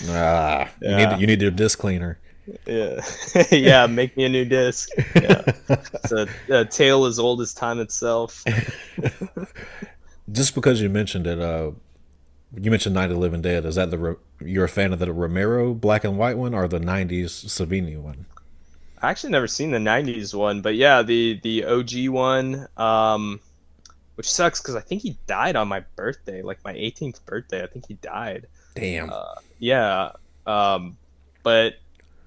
Ah, Yeah, you need your disc cleaner. yeah, yeah. Make me a new disc. Yeah, it's a tale as old as time itself. Just because you mentioned it, you mentioned Night of the Living Dead. Is that you're a fan of the Romero black and white one or the '90s Savini one? I actually never seen the '90s one, but yeah, the OG one. Which sucks because I think he died on my birthday, like my 18th birthday. I think he died. Damn. Yeah. But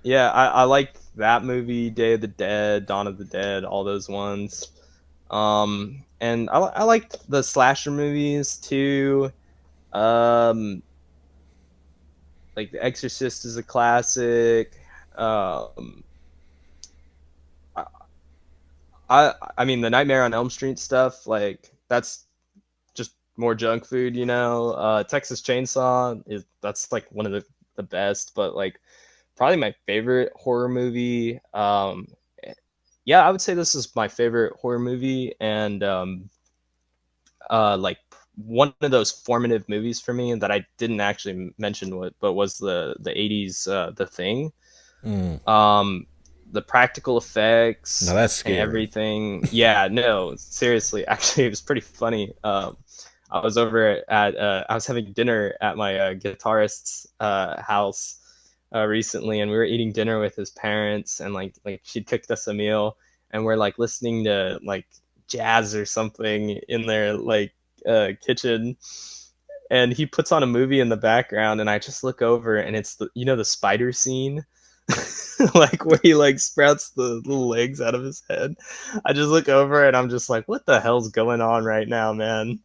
yeah, I like that movie, Day of the Dead, Dawn of the Dead, all those ones. And I liked the slasher movies too. Um, like The Exorcist is a classic. Um, I mean the Nightmare on Elm Street stuff, like that's just more junk food, Texas Chainsaw that's like one of the best, but like probably my favorite horror movie. Yeah, I would say this is my favorite horror movie, and like one of those formative movies for me that I didn't actually mention but was the 80s The Thing. Mm. The practical effects Now that's and scary. everything. Yeah, no, seriously, actually, it was pretty funny. I was over at I was having dinner at my guitarist's house recently, and we were eating dinner with his parents, and like she cooked us a meal, and we're like listening to like jazz or something in their like kitchen, and he puts on a movie in the background, and I just look over, and it's the spider scene. Like where he like sprouts the little legs out of his head. I just look over and I'm just like, what the hell's going on right now, man?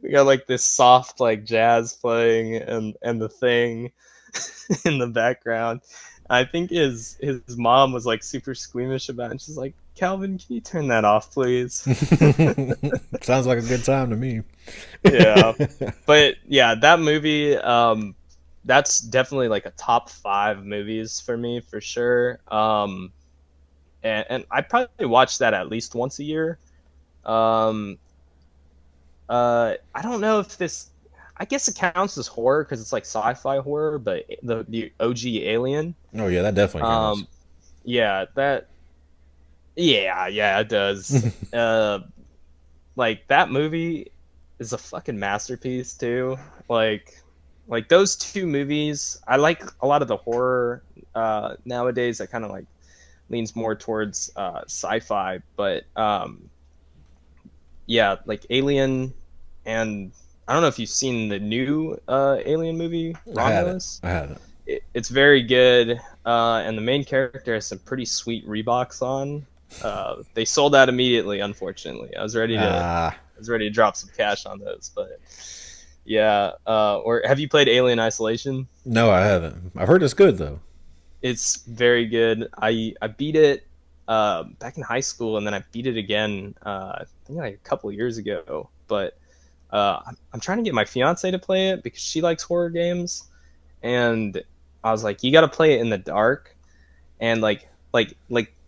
we got like this soft like jazz playing and the thing in the background. I think his mom was like super squeamish about it. And she's like, Calvin, can you turn that off, please? Sounds like a good time to me. Yeah. But yeah, that movie, that's definitely like a top 5 movies for me for sure. And I probably watch that at least once a year. I don't know if this, I guess it counts as horror because it's like sci-fi horror, but the OG Alien. Oh yeah, that definitely counts. Yeah, it does. Like that movie is a fucking masterpiece too. Like those 2 movies, I like a lot of the horror nowadays that kind of like leans more towards sci-fi, but yeah, like Alien, and I don't know if you've seen the new Alien movie, Romulus. I haven't. It's very good, and the main character has some pretty sweet Reeboks on. They sold out immediately, unfortunately. I was ready to drop some cash on those, but yeah. Or have you played Alien Isolation? No, I haven't. I've heard it's good though. It's very good. I beat it back in high school, and then I beat it again I think like a couple years ago. But I'm trying to get my fiance to play it because she likes horror games, and I was like, you got to play it in the dark, and like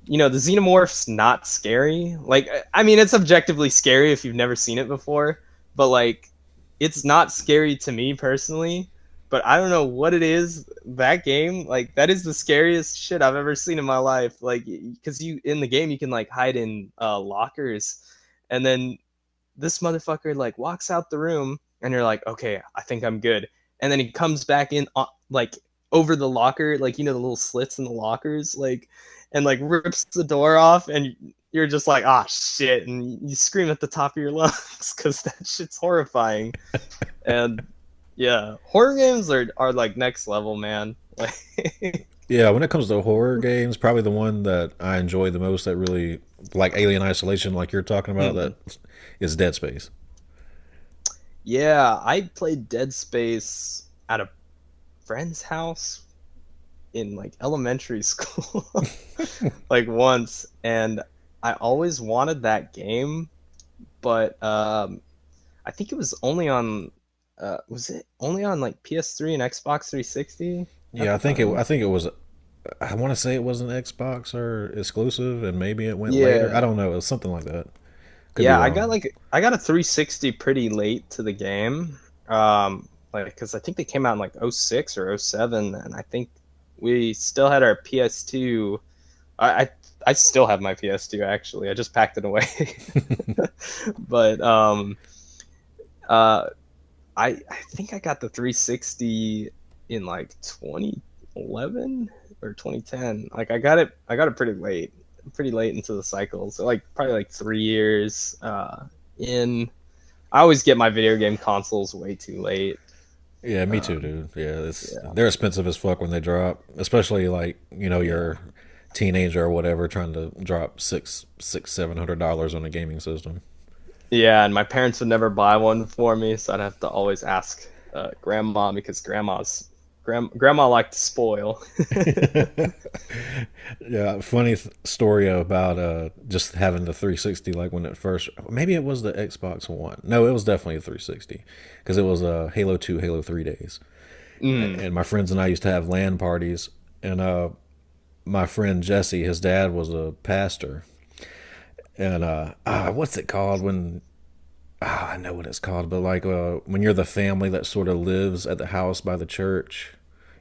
you know, the xenomorph's not scary. Like, I mean, it's objectively scary if you've never seen it before, but like, it's not scary to me personally. But I don't know what it is. That game, like, that is the scariest shit I've ever seen in my life. Like, because you in the game you can like hide in lockers, and then this motherfucker like walks out the room, and you're like, okay, I think I'm good. And then he comes back in like over the locker, like, you know, the little slits in the lockers, like, and like rips the door off, and you're just like, ah, shit, and you scream at the top of your lungs because that shit's horrifying. And yeah, horror games are like next level, man. Yeah, when it comes to horror games, probably the one that I enjoy the most, that really, like Alien Isolation, like you're talking about, that is Dead Space. Yeah, I played Dead Space at a friend's house in like elementary school, like once, and I always wanted that game, but I think it was only on was it only on like PS3 and Xbox 360? Yeah, I think it was. I want to say it was an Xbox or exclusive, and maybe it went later. I don't know. It was something like that. Could Yeah, I got a 360 pretty late to the game, like because I think they came out in like 06 or 07, and I think we still had our PS2. I still have my PS2 actually. I just packed it away, but I think I got the 360 in like 2011 or 2010. Like I got it pretty late into the cycle. So like probably like 3 years in. I always get my video game consoles way too late. Yeah, me too, dude. Yeah, they're expensive as fuck when they drop, especially like, you know, you're a teenager or whatever trying to drop $700 on a gaming system. Yeah, and my parents would never buy one for me, so I'd have to always ask grandma, because grandma liked to spoil. Yeah, funny story about just having the 360, like when it first, maybe it was the Xbox One. No, it was definitely a 360 because it was Halo 2, Halo 3 days. And my friends and I used to have LAN parties, and my friend Jesse, his dad was a pastor. And what's it called when I know what it's called, but like when you're the family that sort of lives at the house by the church,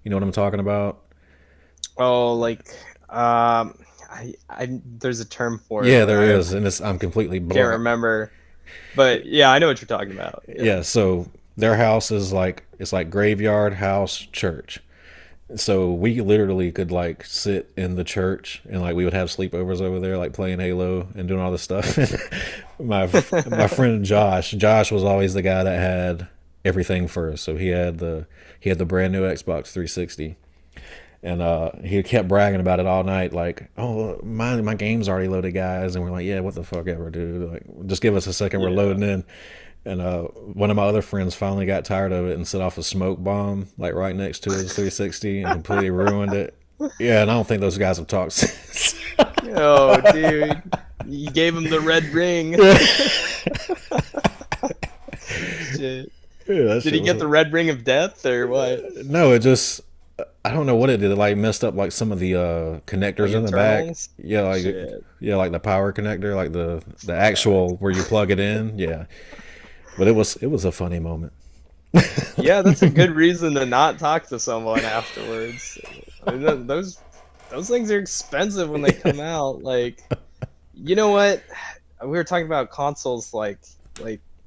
you know what I'm talking about? Oh, like I there's a term for it. Yeah, there is, and I'm completely blank. Can't remember, but yeah, I know what you're talking about. Yeah, so their house is like, it's like graveyard, house, church. So we literally could like sit in the church, and like we would have sleepovers over there, like playing Halo and doing all this stuff. my friend Josh was always the guy that had everything first. So he had the brand new Xbox 360, and he kept bragging about it all night, like, oh, my game's already loaded, guys. And we're like, yeah, what the fuck ever, dude, like, just give us a second, we're loading in. And one of my other friends finally got tired of it and set off a smoke bomb like right next to his 360 and completely ruined it. Yeah, and I don't think those guys have talked since. Oh, dude, you gave him the red ring. Shit. Yeah, Did he get the red ring of death or what? No, it just I don't know what it did. It like messed up like some of the connectors Like in the back. internals? Yeah, like Shit. yeah, like the power connector, like the actual where you plug it in. Yeah, but it was a funny moment. Yeah, that's a good reason to not talk to someone afterwards. I mean, those things are expensive when they come out. Like, you know what? We were talking about consoles, like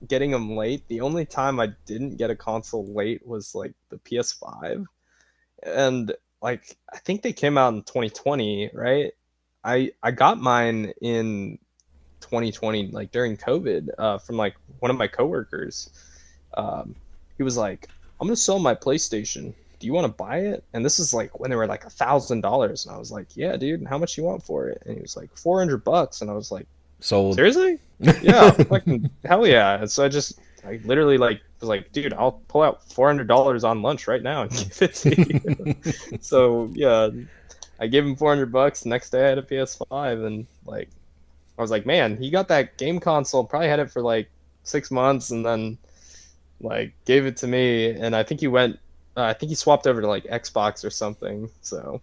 getting them late. The only time I didn't get a console late was like the PS5, and like I think they came out in 2020, right? I got mine in 2020, like during COVID, from like one of my coworkers. Um, he was like, "I'm gonna sell my PlayStation. Do you want to buy it?" And this is like when they were like $1,000, and I was like, "Yeah, dude. How much you want for it?" And he was like, $400, and I was like, Sold. "Seriously? Yeah, fucking hell yeah!" And so I literally like was like, "Dude, I'll pull out $400 on lunch right now and give it to you." So yeah, I gave him $400. The next day I had a PS5, and like I was like, "Man, he got that game console. Probably had it for like 6 months, and then." Like gave it to me, and I think he went. I think he swapped over to like Xbox or something. So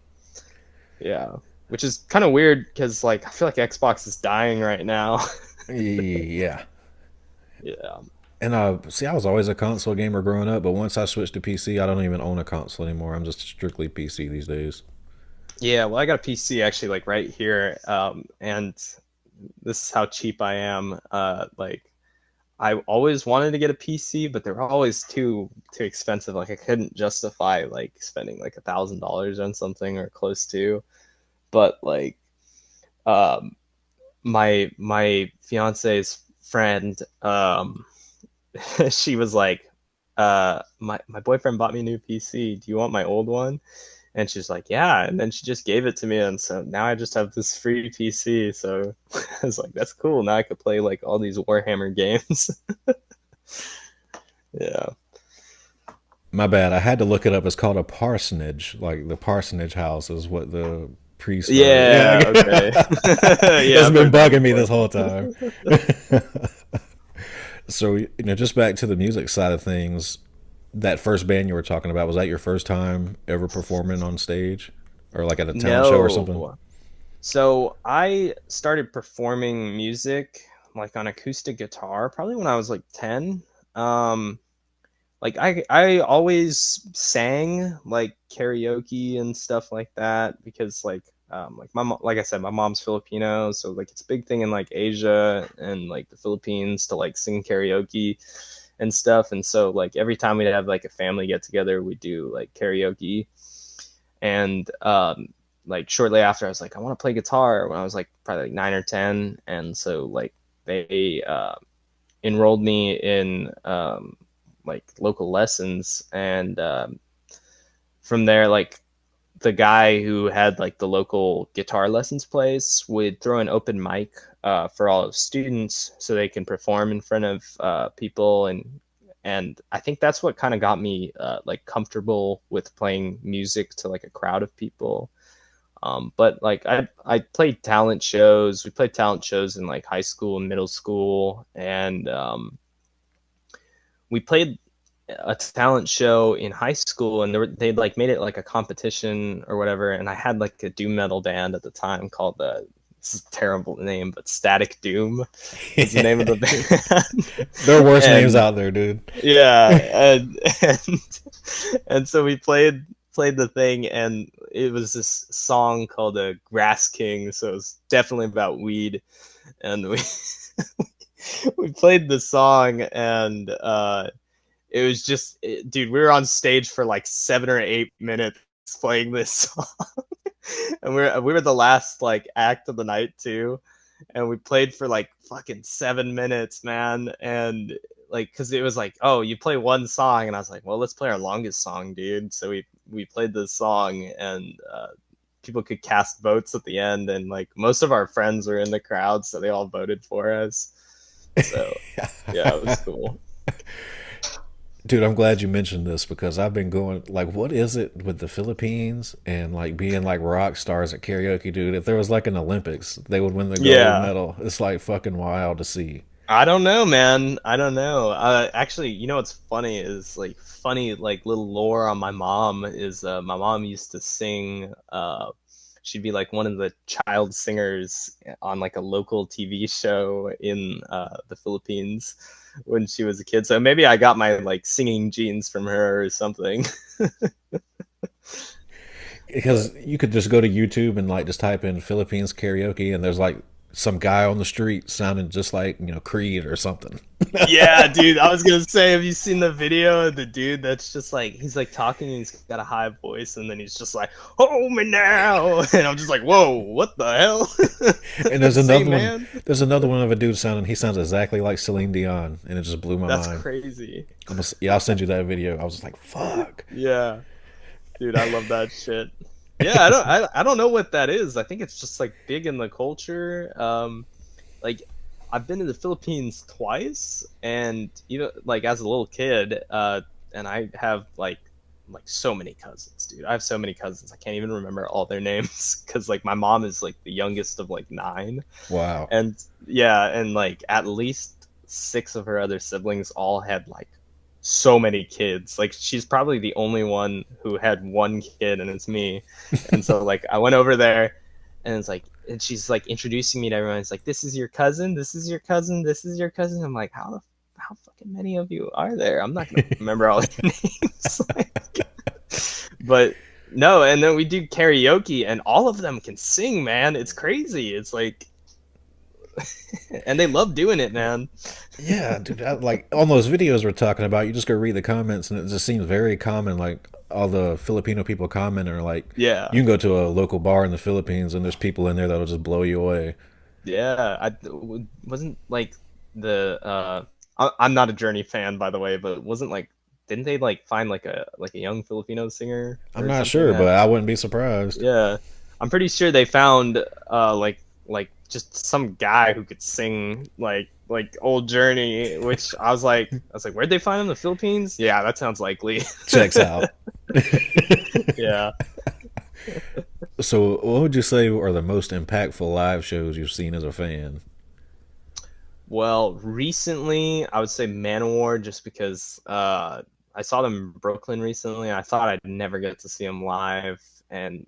yeah, which is kind of weird because like I feel like Xbox is dying right now. Yeah. Yeah, And see, I was always a console gamer growing up, but once I switched to PC, I don't even own a console anymore. I'm just strictly PC these days. yeah. Well, I got a PC actually like right here, and this is how cheap I am. Like I always wanted to get a PC, but they were always too expensive. Like I couldn't justify like spending like $1,000 on something or close to. But like um, my fiance's friend, she was like, my boyfriend bought me a new PC. Do you want my old one? And she's like, yeah. And then she just gave it to me, and so now I just have this free PC. So I was like, that's cool. Now I could play like all these Warhammer games. Yeah. My bad. I had to look it up. It's called a parsonage. Like the parsonage house is what the priest. Yeah. Okay. Yeah. It's been bugging me this whole time. So just back to the music side of things. That first band you were talking about, was that your first time ever performing on stage, or like at a talent show or something? No. So I started performing music like on acoustic guitar probably when I was like 10. Um, like I always sang like karaoke and stuff like that because like like I said, my mom's Filipino, so like it's a big thing in like Asia and like the Philippines to like sing karaoke and stuff. And so like every time we'd have like a family get together, we do like karaoke. And like shortly after, I was like, I want to play guitar when I was like probably like 9 or 10. And so like they enrolled me in like local lessons, and from there, like the guy who had like the local guitar lessons place would throw an open mic for all of students so they can perform in front of people, and I think that's what kind of got me like comfortable with playing music to like a crowd of people. But like I played talent shows. We played talent shows in like high school and middle school, and we played a talent show in high school, and they'd like made it like a competition or whatever. And I had like a doom metal band at the time called this is a terrible name, but Static Doom is the name of the band. There are worse names out there, dude. Yeah, and so we played the thing, and it was this song called Grass King, so it's definitely about weed. And we we played the song, and it was just dude, we were on stage for like 7 or 8 minutes playing this song. And we were the last like act of the night too, and we played for like fucking 7 minutes, man. And like because it was like, oh, you play one song, and I was like, well, let's play our longest song, dude. So we played this song, and people could cast votes at the end, and like most of our friends were in the crowd, so they all voted for us. So yeah, it was cool. Dude, I'm glad you mentioned this because I've been going like, what is it with the Philippines and like being like rock stars at karaoke, dude? If there was like an Olympics, they would win the gold Yeah. medal. It's like fucking wild to see. I don't know, man. I don't know. Actually, you know what's funny is like funny like little lore on my mom is my mom used to sing. She'd be like one of the child singers on like a local TV show in the Philippines when she was a kid. So maybe I got my like singing genes from her or something. Because But you could just go to YouTube and like just type in Philippines karaoke, and there's like some guy on the street sounding just like Creed or something. yeah, dude, I was gonna say, have you seen the video of the dude that's just like he's like talking and he's got a high voice and then he's just like, "Hold me now," and I'm just like, "Whoa, what the hell?" And there's Say, another one. man, There's another one of a dude sounding. He sounds exactly like Celine Dion, and it just blew my that's mind. crazy. Yeah, I'll send you that video. I was just like, "Fuck." Yeah, dude, I love that shit. Yeah, I don't know what that is. I think it's just like big in the culture. Like I've been to the Philippines twice, and even like as a little kid, and I have like so many cousins, dude. I have so many cousins. I can't even remember all their names because like my mom is like the youngest of like nine, Wow. and yeah, and like at least six of her other siblings all had like so many kids. Like she's probably the only one who had one kid, and it's me. And so like I went over there, and it's like, and she's like introducing me to everyone. It's like, this is your cousin, this is your cousin, this is your cousin. I'm like, how fucking many of you are there? I'm not gonna remember all your names. Like, but no, and then we do karaoke, and all of them can sing, man. It's crazy. It's like, and they love doing it, man. Yeah, dude. Like on those videos we're talking about, you just go read the comments, and it just seems very common. Like all the Filipino people comment are like, Yeah, you can go to a local bar in the Philippines, and there's people in there that'll just blow you away. yeah. I wasn't like the. I'm not a Journey fan, by the way, but wasn't like. Didn't they like find like a young Filipino singer I'm or not something? sure, but I wouldn't be surprised. Yeah, I'm pretty sure they found like just some guy who could sing like old Journey, which I was like, where'd they find him? The Philippines? Yeah, that sounds likely. Checks out. Yeah. So, what would you say are the most impactful live shows you've seen as a fan? Well, recently I would say Manowar, just because I saw them in Brooklyn recently. I thought I'd never get to see them live, and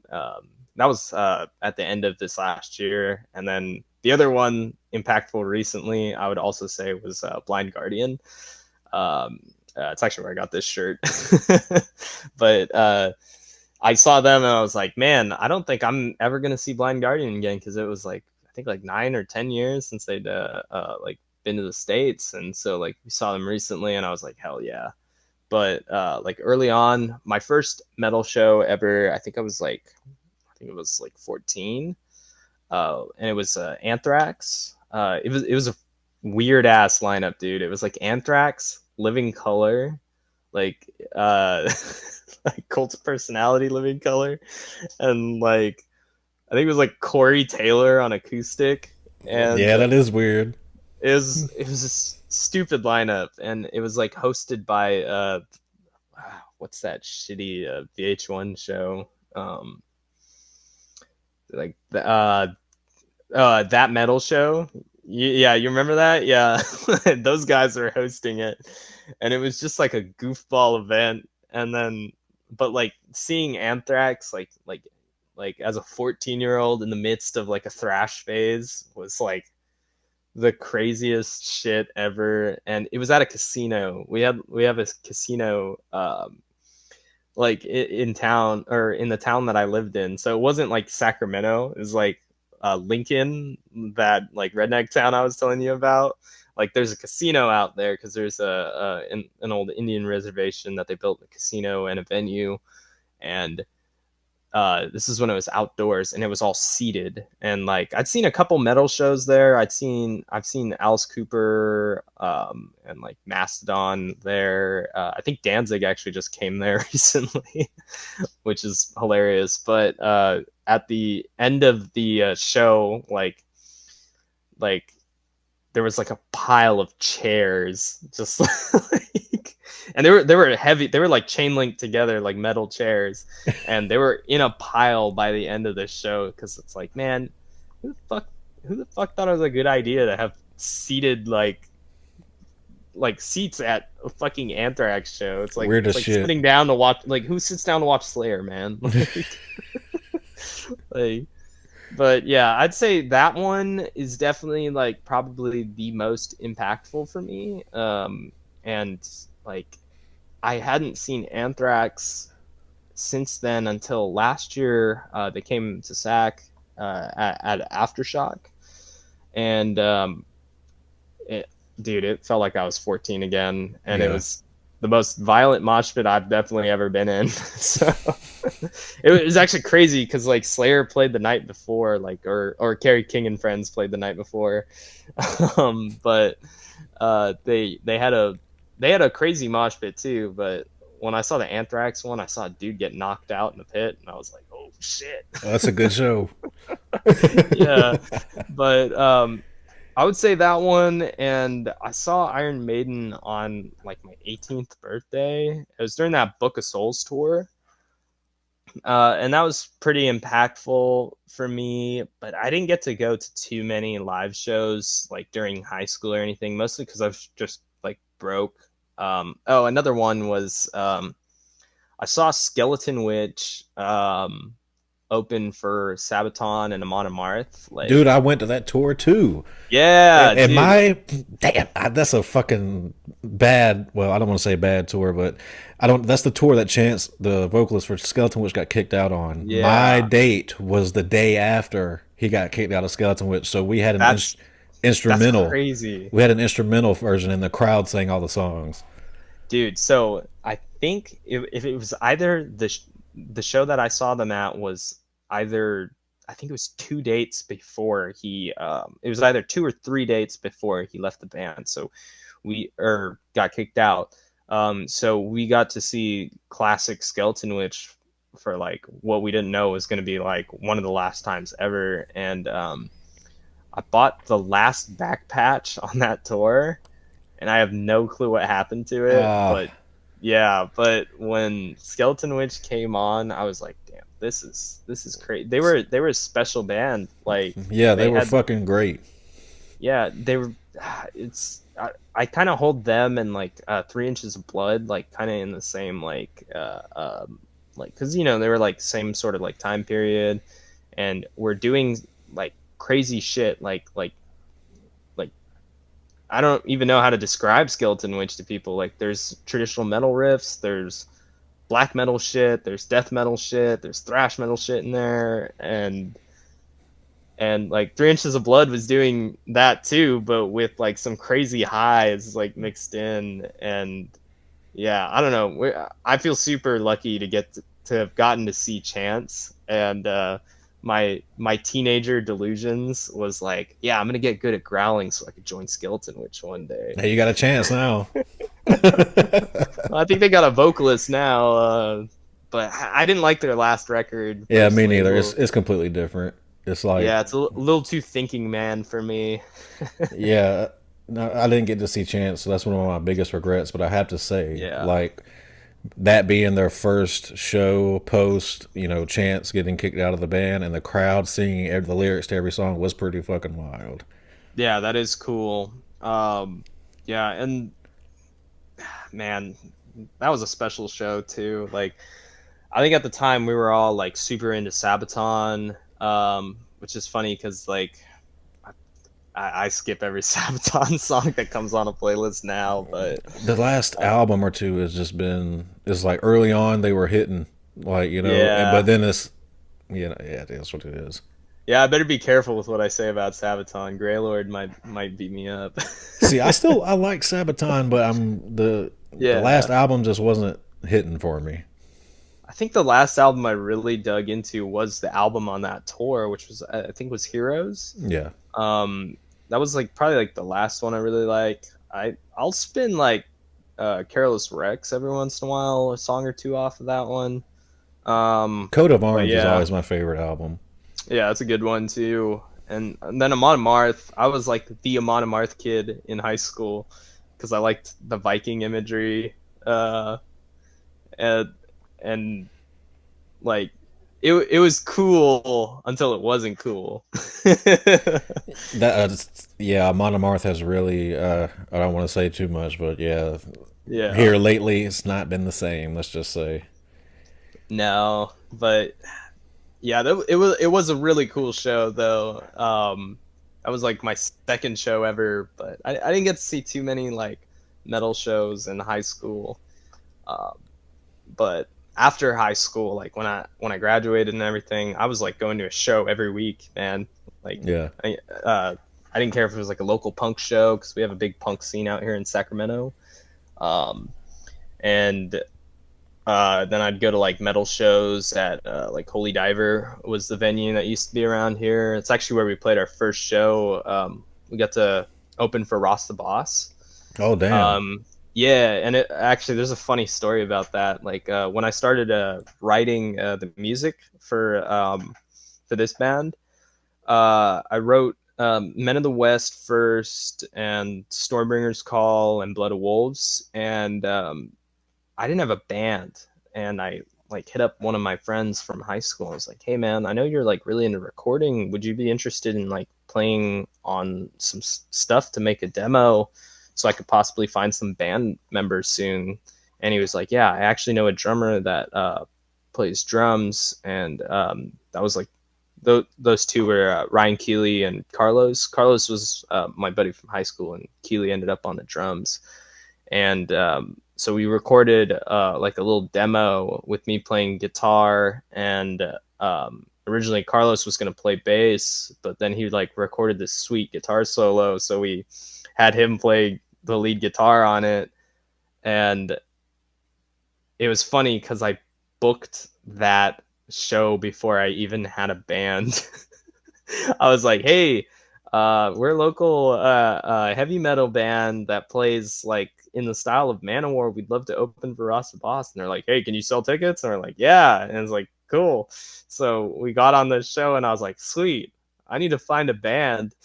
that was at the end of this last year. And then the other one impactful recently, I would also say, was Blind Guardian. It's actually where I got this shirt. But I saw them and I was like, man, I don't think I'm ever gonna see Blind Guardian again, because it was like I think like 9 or 10 years since they'd like been to the States, and so like we saw them recently, and I was like, hell yeah. But like early on, my first metal show ever, I think it was like 14, and it was Anthrax. It was a weird ass lineup, dude. It was like Anthrax, Living Color, like like Cult of Personality, Living Color, and like I think it was like Corey Taylor on acoustic, and Yeah, that is weird. it was a stupid lineup, and it was like hosted by what's that shitty VH1 show, like the That Metal Show. Yeah, you remember that? Yeah. Those guys were hosting it, and it was just like a goofball event. And then but like seeing Anthrax like as a 14-year-old in the midst of like a thrash phase was like the craziest shit ever. And it was at a casino. We have a casino like in town, or in the town that I lived in. So it wasn't like Sacramento. It was like Lincoln, that like redneck town I was telling you about. Like there's a casino out there because there's an old Indian reservation that they built a casino and a venue. And this is when it was outdoors and it was all seated. And like I'd seen a couple metal shows there. I've seen Alice Cooper and like Mastodon there. I think Danzig actually just came there recently, which is hilarious. But at the end of the show, like there was like a pile of chairs, just like, and they were heavy. They were like chain linked together, like metal chairs, and they were in a pile by the end of the show. Because it's like, man, who the fuck thought it was a good idea to have seated like seats at a fucking Anthrax show? It's like, weird as like shit. sitting down to watch. Like, who sits down to watch Slayer, man? Like, but yeah, I'd say that one is definitely like probably the most impactful for me. And like, I hadn't seen Anthrax since then until last year. They came to SAC at Aftershock, and it felt like I was 14 again, and it was the most violent mosh pit I've definitely ever been in. So it was actually crazy because like Slayer played the night before, like or Kerry King and Friends played the night before, but they had a crazy mosh pit too. But when I saw the Anthrax one, I saw a dude get knocked out in the pit, and I was like, oh shit. Oh, that's a good show. Yeah, but I would say that one, and I saw Iron Maiden on like my 18th birthday. It was during that Book of Souls tour, and that was pretty impactful for me. But I didn't get to go to too many live shows like during high school or anything, mostly because I was just like broke. Another one was I saw Skeleton Witch open for Sabaton and Amon Amarth. Like, Dude, I went to that tour too. Yeah, That's a fucking bad. Well, I don't want to say bad tour, but that's the tour that Chance, the vocalist for Skeleton Witch, got kicked out on. Yeah. My date was the day after he got kicked out of Skeleton Witch, so we had an instrumental. That's crazy. We had an instrumental version, and the crowd sang all the songs. Dude, so I think if it was either the show that I saw them at was either, I think it was 2 dates before it was either 2 or 3 dates before he left the band. So got kicked out. So we got to see classic Skeleton Witch for like what we didn't know was going to be like one of the last times ever. And I bought the last back patch on that tour, and I have no clue what happened to it. But when Skeleton Witch came on, I was like, damn, this is crazy. They were a special band. Like, yeah, they were fucking great. Yeah, they were. I kind of hold them and like 3 Inches of Blood like kind of in the same like because they were like same sort of like time period, and we're doing like crazy shit like I don't even know how to describe Skeleton Witch to people. Like, there's traditional metal riffs, there's black metal shit, there's death metal shit, there's thrash metal shit in there, and like 3 Inches of Blood was doing that too, but with like some crazy highs like mixed in. And yeah, I don't know. I feel super lucky to have gotten to see Chance, and my teenager delusions was like, yeah, I'm gonna get good at growling so I could join Skeleton Witch one day. Hey, you got a chance now. I think they got a vocalist now, but I didn't like their last record. Yeah, me neither. It's completely different. It's like, yeah, it's a little too thinking man for me. Yeah, no, I didn't get to see Chance, so that's one of my biggest regrets. But I have to say, like, that being their first show post, Chance getting kicked out of the band and the crowd singing the lyrics to every song was pretty fucking wild. Yeah, that is cool. Yeah, and man, that was a special show too. Like, I think at the time we were all like super into Sabaton, which is funny because like I skip every Sabaton song that comes on a playlist now. But the last album or two has just been, it's like early on they were hitting, like, but then it's, that's what it is. Yeah, I better be careful with what I say about Sabaton. Greylord might beat me up. See, I like Sabaton, but the last album just wasn't hitting for me. I think the last album I really dug into was the album on that tour, which was, I think, was Heroes. Yeah. That was like probably like the last one I really liked. I'll spin like Careless Rex every once in a while, a song or two off of that one. Coat of Arms is always my favorite album. Yeah, it's a good one too. And then Amon Amarth, I was like the Amon Amarth kid in high school because I liked the Viking imagery, and and like it was cool until it wasn't cool. That yeah, Monomarth has really I don't want to say too much, but yeah, Yeah. here lately it's not been the same. Let's just say. No, but yeah, it was a really cool show though. That was like my second show ever, but I didn't get to see too many like metal shows in high school. Um, but after high school, like when I graduated and everything, I was like going to a show every week, man. Like Yeah. I didn't care if it was like a local punk show because we have a big punk scene out here in Sacramento. Um, and then I'd go to like metal shows at like Holy Diver was the venue that used to be around here. It's actually where we played our first show. We got to open for Ross the Boss. Oh damn. Yeah, and it actually there's a funny story about that. Like when I started writing the music for this band, I wrote Men of the West first, and Stormbringer's Call, and Blood of Wolves, and I didn't have a band, and I like hit up one of my friends from high school. I was like, "Hey, man, I know you're like really into recording. Would you be interested in like playing on some stuff to make a demo, so I could possibly find some band members soon?" And he was like, "Yeah, I actually know a drummer that plays drums," and that was like those two were Ryan Keeley and Carlos. Carlos was my buddy from high school, and Keeley ended up on the drums. And so we recorded like a little demo with me playing guitar, and originally Carlos was going to play bass, but then he like recorded this sweet guitar solo, so we had him play the lead guitar on it. And it was funny because I booked that show before I even had a band. I was like, "Hey, we're a local heavy metal band that plays like in the style of Manowar. We'd love to open for Ross the Boss." And they're like, "Hey, can you sell tickets?" And we're like, "Yeah." And it's like, "Cool." So we got on the show, and I was like, "Sweet, I need to find a band."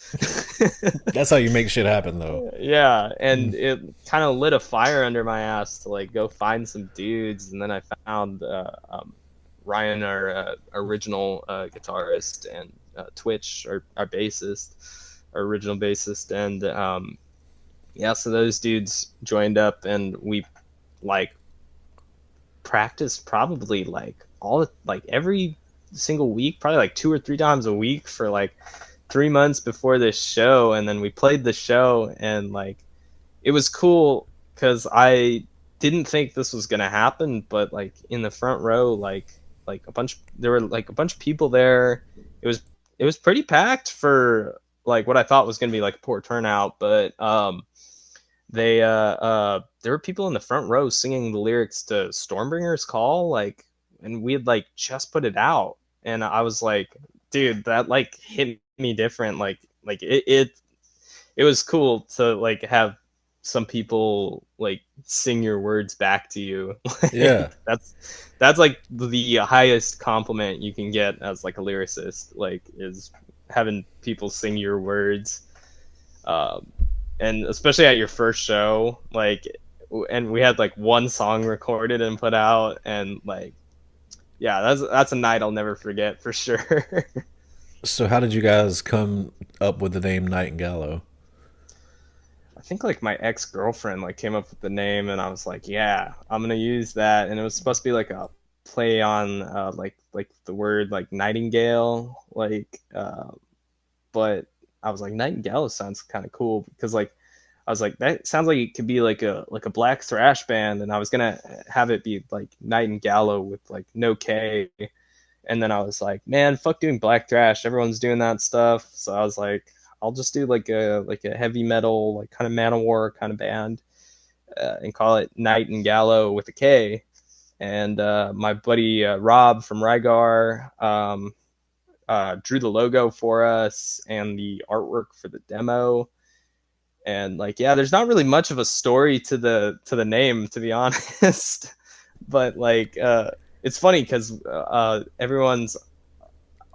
That's how you make shit happen, though. Yeah, and it kind of lit a fire under my ass to like go find some dudes, and then I found Ryan, our original guitarist, and Twitch, our bassist, our original bassist, and yeah, so those dudes joined up, and we like practiced probably like every single week, probably like 2 or 3 times a week for like 3 months before this show. And then we played the show, and like it was cool because I didn't think this was gonna happen, but like in the front row, there were like a bunch of people there. It was pretty packed for like what I thought was gonna be like a poor turnout, but there were people in the front row singing the lyrics to Stormbringer's Call, like, and we had like just put it out, and I was like, dude, that like hit me different. Like it was cool to like have some people like sing your words back to you. Like, Yeah. that's like the highest compliment you can get as like a lyricist, like, is having people sing your words. And especially at your first show, like, and we had like one song recorded and put out, and like, yeah, that's a night I'll never forget for sure. So how did you guys come up with the name Knight Gallow? I think like my ex-girlfriend like came up with the name, and I was like, yeah, I'm gonna use that. And it was supposed to be like a play on like the word like nightingale, like but I was like, Nightingale sounds kind of cool, because like I was like, that sounds like it could be like a black thrash band, and I was gonna have it be like Knight Gallow with like no K. And then I was like, man, fuck doing black thrash, everyone's doing that stuff. So I was like, I'll just do like a heavy metal, like kind of Manowar kind of band, and call it Knight Gallow with a K. And my buddy Rob from Rygar drew the logo for us and the artwork for the demo. And like, yeah, there's not really much of a story to the name, to be honest. But like, it's funny because everyone's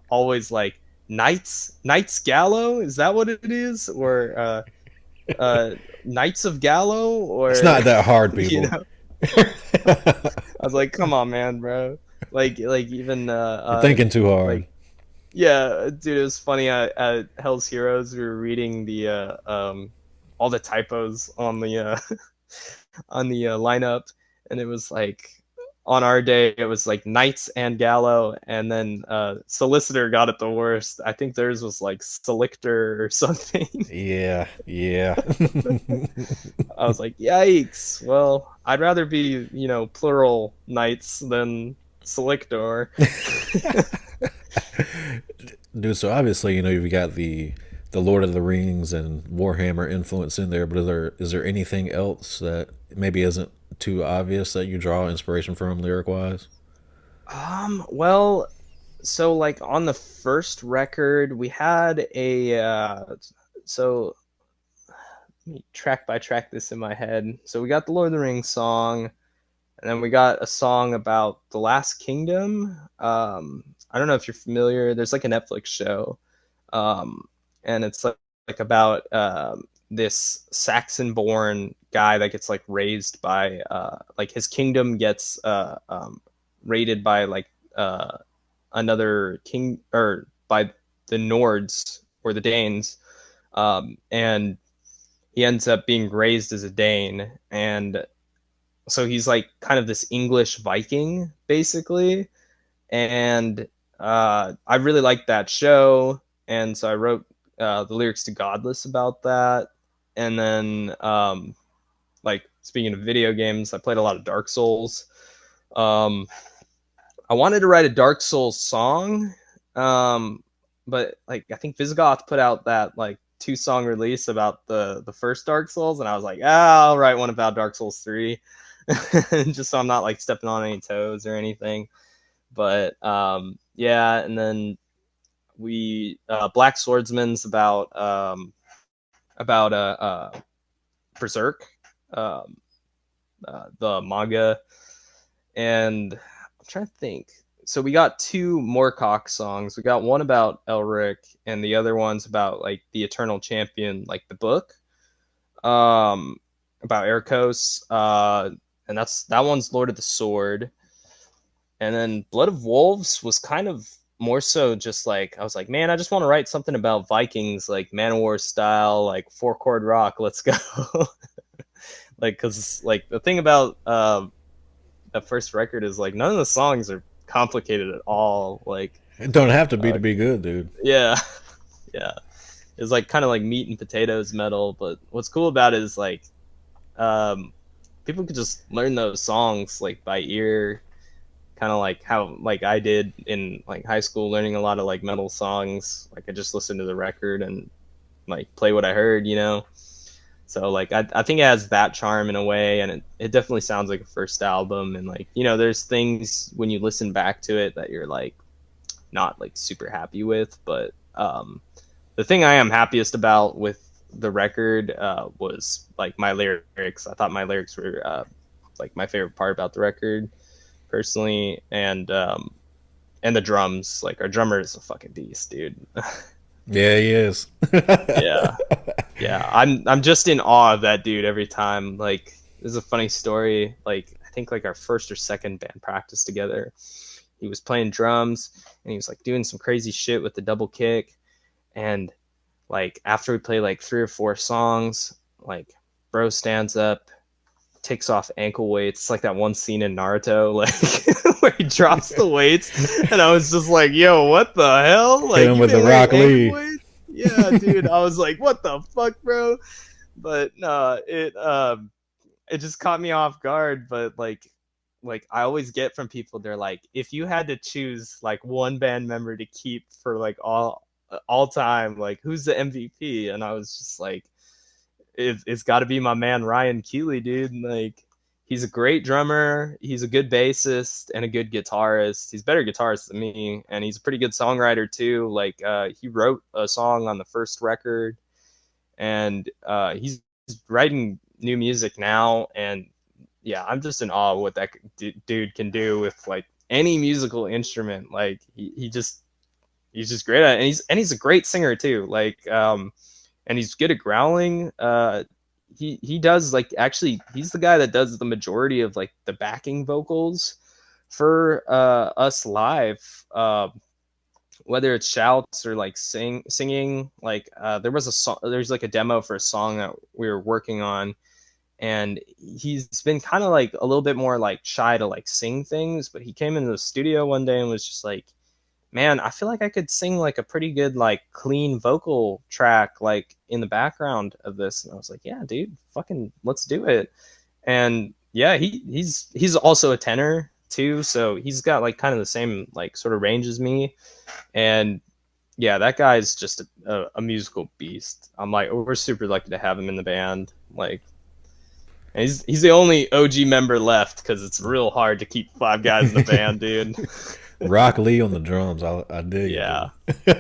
always like, Knights Gallow, is that what it is? Or Knights of Gallow, It's or not that hard, you people. know, I was like, come on, man, bro. Like even You're thinking too hard. like yeah, dude, it was funny at Hell's Heroes. We were reading the all the typos on the on the lineup, and it was like on our day it was like Knights and Gallow, and then Solicitor got it the worst. I think theirs was like Selictor or something. Yeah, yeah. I was like, yikes. Well, I'd rather be, plural knights than Selictor. Dude, so obviously, you've got the Lord of the Rings and Warhammer influence in there, but is there anything else that maybe isn't too obvious that you draw inspiration from lyric wise? Well, so like on the first record, we had so let me track by track this in my head. So we got the Lord of the Rings song, and then we got a song about the Last Kingdom. I don't know if you're familiar. There's like a Netflix show, and it's like about this Saxon-born guy that gets like raised by like his kingdom gets raided by like another king, or by the Nords or the Danes, and he ends up being raised as a Dane, and so he's like kind of this English Viking basically, and I really liked that show, and so I wrote the lyrics to Godless about that, and then like speaking of video games, I played a lot of Dark Souls. Um, I wanted to write a Dark Souls song, but like I think Visigoth put out that like 2-song release about the first Dark Souls, and I was like, I'll write one about Dark Souls 3, just so I'm not like stepping on any toes or anything. But yeah, and then we Black Swordsman's about Berserk, the manga, and I'm trying to think. So we got 2 Moorcock songs. We got one about Elric, and the other one's about like the Eternal Champion, like the book, about Ericos, and that one's Lord of the Sword. And then Blood of Wolves was kind of more so just like, I was like, man, I just want to write something about Vikings, like Manowar style, like 4-chord rock. Let's go. Like, cause like the thing about the first record is like none of the songs are complicated at all. Like, It don't have to be good, dude. yeah, yeah, it's like kind of like meat and potatoes metal. But what's cool about it is like, people could just learn those songs like by ear, kind of like how like I did in like high school, learning a lot of like metal songs. Like I just listened to the record and like play what I heard, So like I think it has that charm in a way, and it definitely sounds like a first album. And like there's things when you listen back to it that you're like not like super happy with, but the thing I am happiest about with the record was like my lyrics. I thought my lyrics were like my favorite part about the record personally, and the drums. Like our drummer is a fucking beast, dude. Yeah, he is. Yeah. Yeah, I'm just in awe of that dude every time. Like, there's a funny story. Like, I think like our first or second band practice together, he was playing drums and he was like doing some crazy shit with the double kick. And like after we play like 3 or 4 songs, like bro stands up, takes off ankle weights. It's like that one scene in Naruto, like where he drops the weights, and I was just like, "Yo, what the hell?" Like, Hit him with the Rock Lee. Yeah, dude. I was like, "What the fuck, bro?" But no, it just caught me off guard. But like I always get from people, they're like, if you had to choose like one band member to keep for like all time, like who's the MVP? And I was just like, it's got to be my man Ryan Keeley, dude. Like, he's a great drummer, he's a good bassist, and a good guitarist. He's a better guitarist than me, and he's a pretty good songwriter too. Like, he wrote a song on the first record, and he's writing new music now. And yeah, I'm just in awe of what that dude can do with like any musical instrument. Like, he just he's just great at it. And he's a great singer too. Like, and he's good at growling. He does like, actually, he's the guy that does the majority of like the backing vocals for us live. Whether it's shouts or like singing, like there's like a demo for a song that we were working on, and he's been kind of like a little bit more like shy to like sing things, but he came into the studio one day and was just like, man, I feel like I could sing like a pretty good like clean vocal track like in the background of this. And I was like, yeah, dude, fucking let's do it. And yeah, he's also a tenor too, so he's got like kind of the same like sort of range as me. And yeah, that guy's just a musical beast. I'm like, we're super lucky to have him in the band. Like, and he's the only OG member left, because it's real hard to keep 5 guys in the band, dude. Rock Lee on the drums. I dig. Yeah,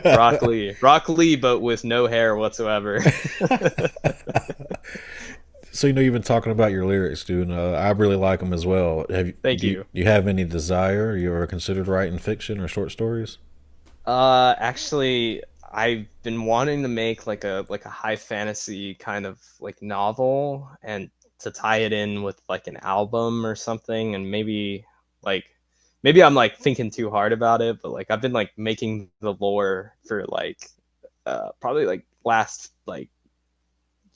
Rock Lee, but with no hair whatsoever. So you've been talking about your lyrics, dude. I really like them as well. Thank you. Do you have any desire? You ever considered writing fiction or short stories? Actually, I've been wanting to make like a high fantasy kind of like novel, and to tie it in with like an album or something, and maybe I'm like thinking too hard about it, but like I've been like making the lore for like probably like last like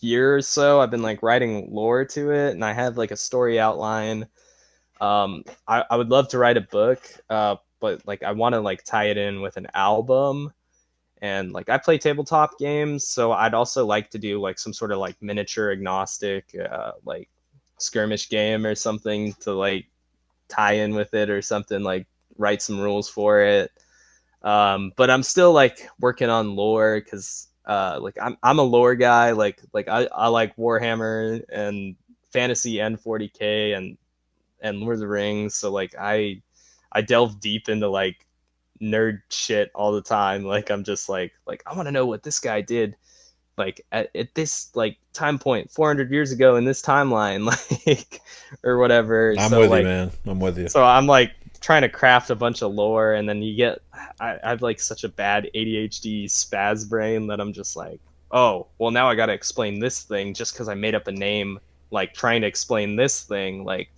year or so. I've been like writing lore to it, and I have like a story outline. I would love to write a book, but like I want to like tie it in with an album. And like I play tabletop games, so I'd also like to do like some sort of like miniature agnostic like skirmish game or something to like tie in with it, or something, like write some rules for it. But I'm still like working on lore, because like I'm a lore guy. Like I like Warhammer and fantasy and 40K and Lord of the Rings. So like I delve deep into like nerd shit all the time. Like I'm just like I want to know what this guy did like at this like time point 400 years ago in this timeline, like, or whatever. I'm so, with like, you, man. I'm with you. So I'm like trying to craft a bunch of lore, and then I have like such a bad ADHD spaz brain that I'm just like, oh, well, now I got to explain this thing just because I made up a name, like trying to explain this thing. Like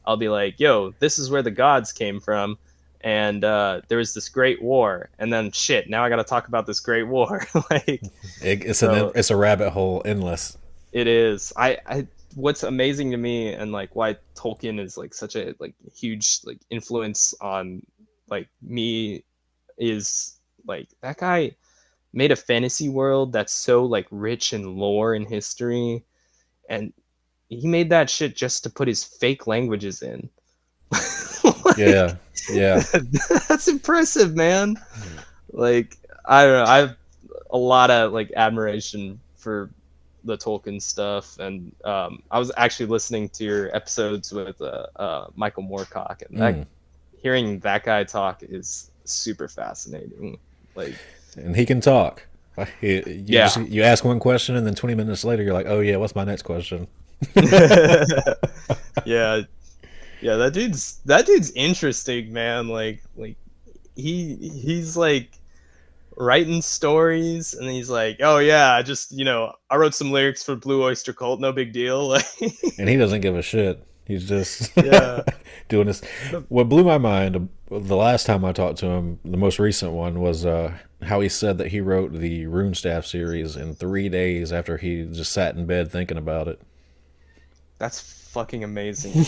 I'll be like, yo, this is where the gods came from, and there was this great war, and then shit, now I got to talk about this great war. Like it's a rabbit hole, endless. It is. I what's amazing to me, and like why Tolkien is like such a like huge like influence on like me, is like that guy made a fantasy world that's so like rich in lore and history, and he made that shit just to put his fake languages in. Like, yeah that's impressive, man. Like I don't know, I have a lot of like admiration for the Tolkien stuff, and I was actually listening to your episodes with Michael Moorcock, and hearing that guy talk is super fascinating. Like, and he can talk. You ask one question, and then 20 minutes later you're like, oh yeah, what's my next question? Yeah, that dude's interesting, man. Like he's like writing stories, and he's like, oh yeah, I wrote some lyrics for Blue Oyster Cult, no big deal. Like, and he doesn't give a shit. He's just doing this. What blew my mind the last time I talked to him, the most recent one, was how he said that he wrote the Runestaff series in 3 days after he just sat in bed thinking about it. That's fucking amazing.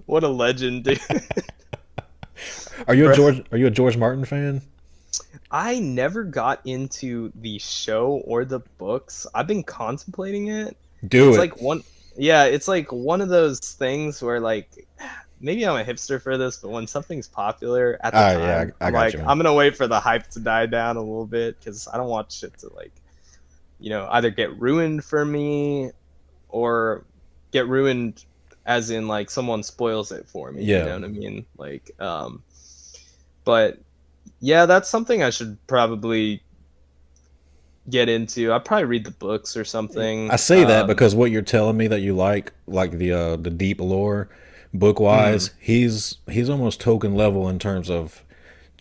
What a legend, dude. Are you a George Martin fan? I never got into the show or the books. I've been contemplating it. It's like one of those things where like, maybe I'm a hipster for this, but when something's popular at the time, I'm like, I'm gonna wait for the hype to die down a little bit, because I don't want shit to like, either get ruined for me, or get ruined as in like someone spoils it for me. You know what I mean? Like, but yeah, that's something I should probably get into. I'll probably read the books or something. I say that because what you're telling me that you like the deep lore, book wise, he's almost Tolkien level in terms of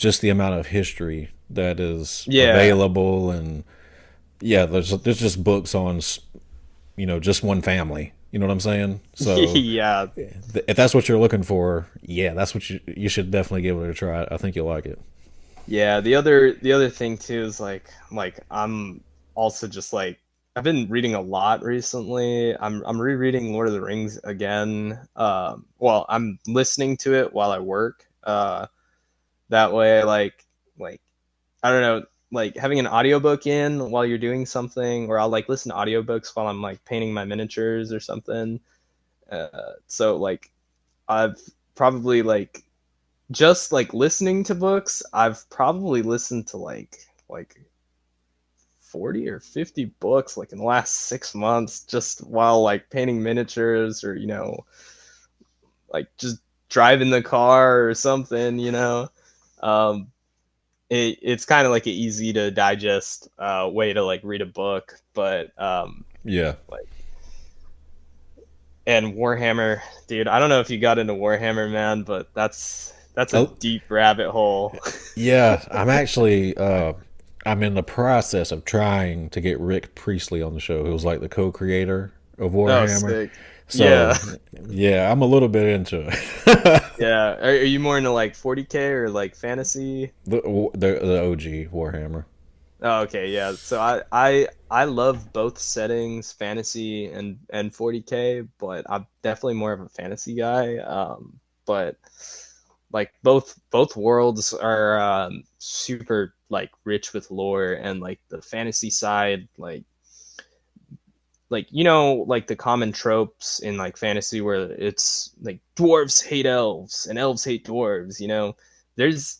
just the amount of history that is Yeah. available, and yeah, there's just books on just one family. You know what I'm saying? So Yeah. if that's what you're looking for, yeah, that's what you should definitely give it a try. I think you'll like it. Yeah, the other thing too is like I'm also just like I've been reading a lot recently. I'm rereading Lord of the Rings again. Well, I'm listening to it while I work. That way like I don't know, like having an audiobook in while you're doing something, or I'll like listen to audiobooks while I'm like painting my miniatures or something. So like I've probably like just like listening to books, I've probably listened to like 40 or 50 books like in the last 6 months, just while like painting miniatures, or like just driving the car or something. um it's kind of like an easy to digest way to like read a book, but Yeah. like, and Warhammer, dude, I don't know if you got into Warhammer, man, but that's a Oh, deep rabbit hole. yeah. I'm in the process of trying to get Rick Priestley on the show, who was like the co-creator of Oh, Warhammer. sick. So Yeah. yeah, I'm a little bit into it. Yeah. Are you more into like 40K or like fantasy? The OG Warhammer. Oh, okay, yeah. So I love both settings, fantasy and 40K, but I'm definitely more of a fantasy guy. But like both worlds are super like rich with lore, and like the fantasy side, like like the common tropes in like fantasy where it's like dwarves hate elves and elves hate dwarves. There's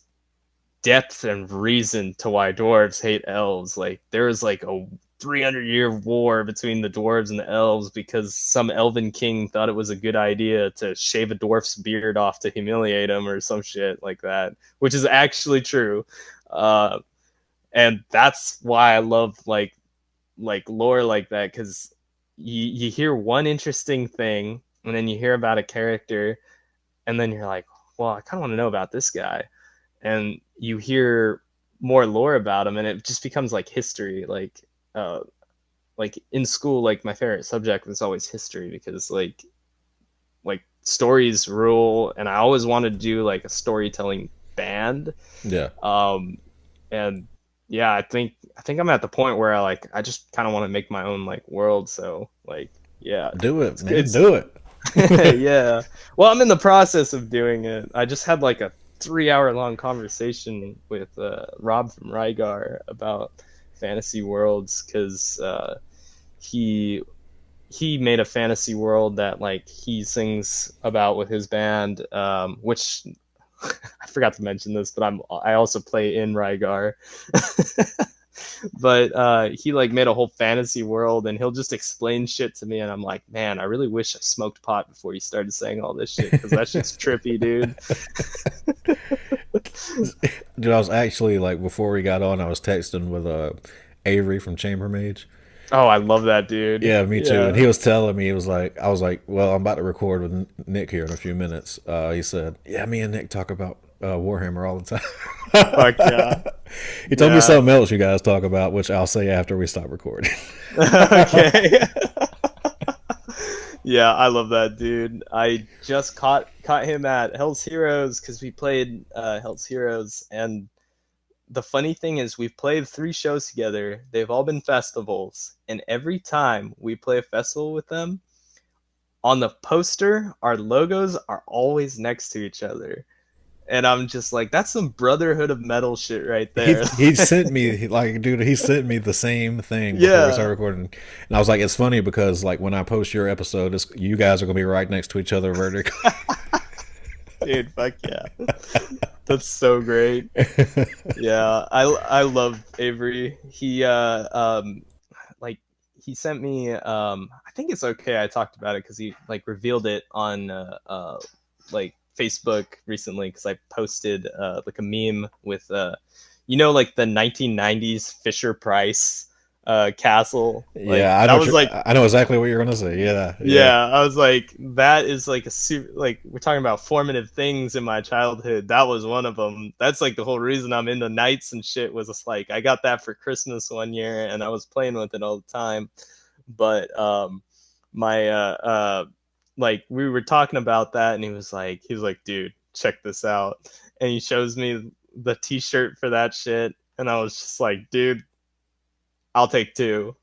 depth and reason to why dwarves hate elves. Like there was like a 300-year war between the dwarves and the elves because some elven king thought it was a good idea to shave a dwarf's beard off to humiliate him or some shit like that, which is actually true. uh and that's why I love like lore like that, because you hear one interesting thing, and then you hear about a character, and then you're like, well, I kind of want to know about this guy, and you hear more lore about him, and it just becomes like history. Like in school, like my favorite subject was always history, because like stories rule, and I always wanted to do like a storytelling band. Yeah. And yeah, I think I'm at the point where I just kind of want to make my own like world. So like yeah, Do it, man. it's Do it. yeah. Well, I'm in the process of doing it. I just had like a 3 hour long conversation with Rob from Rygar about fantasy worlds, because he made a fantasy world that like he sings about with his band, which I forgot to mention this, but I also play in Rygar. But he like made a whole fantasy world, and he'll just explain shit to me, and I'm like, man, I really wish I smoked pot before he started saying all this shit, because that shit's trippy, dude. Dude, I was actually like before we got on, I was texting with Avery from Chambermage. Oh, I love that dude. Yeah, me too. And Yeah. he was telling me, he was like, I was like, well, I'm about to record with Nick here in a few minutes. He said, yeah, me and Nick talk about Warhammer all the time. Fuck yeah. He told me Yeah. something else you guys talk about, which I'll say after we stop recording. Okay. Yeah, I love that dude. I just caught him at Hell's Heroes, because we played Hell's Heroes, and the funny thing is we've played 3 shows together. They've all been festivals, and every time we play a festival with them, on the poster, our logos are always next to each other. And I'm just like, that's some Brotherhood of Metal shit right he there. he sent me like, dude, he sent me the same thing before we Yeah. started recording, and I was like, it's funny because like when I post your episode, you guys are gonna be right next to each other vertically. Dude, fuck yeah. That's so great. Yeah, I love Avery. He like he sent me I think it's okay I talked about it, because he like revealed it on like Facebook recently, because I posted like a meme with like the 1990s Fisher Price castle. Like Yeah, that was like, I know exactly what you're gonna say. Yeah, yeah. yeah, I was like, that is like a super, like we're talking about formative things in my childhood. That was one of them. That's like the whole reason I'm into knights and shit, was just like I got that for Christmas one year and I was playing with it all the time. But my like we were talking about that and he was like, dude, check this out. And he shows me the t-shirt for that shit and I was just like, dude, I'll take two.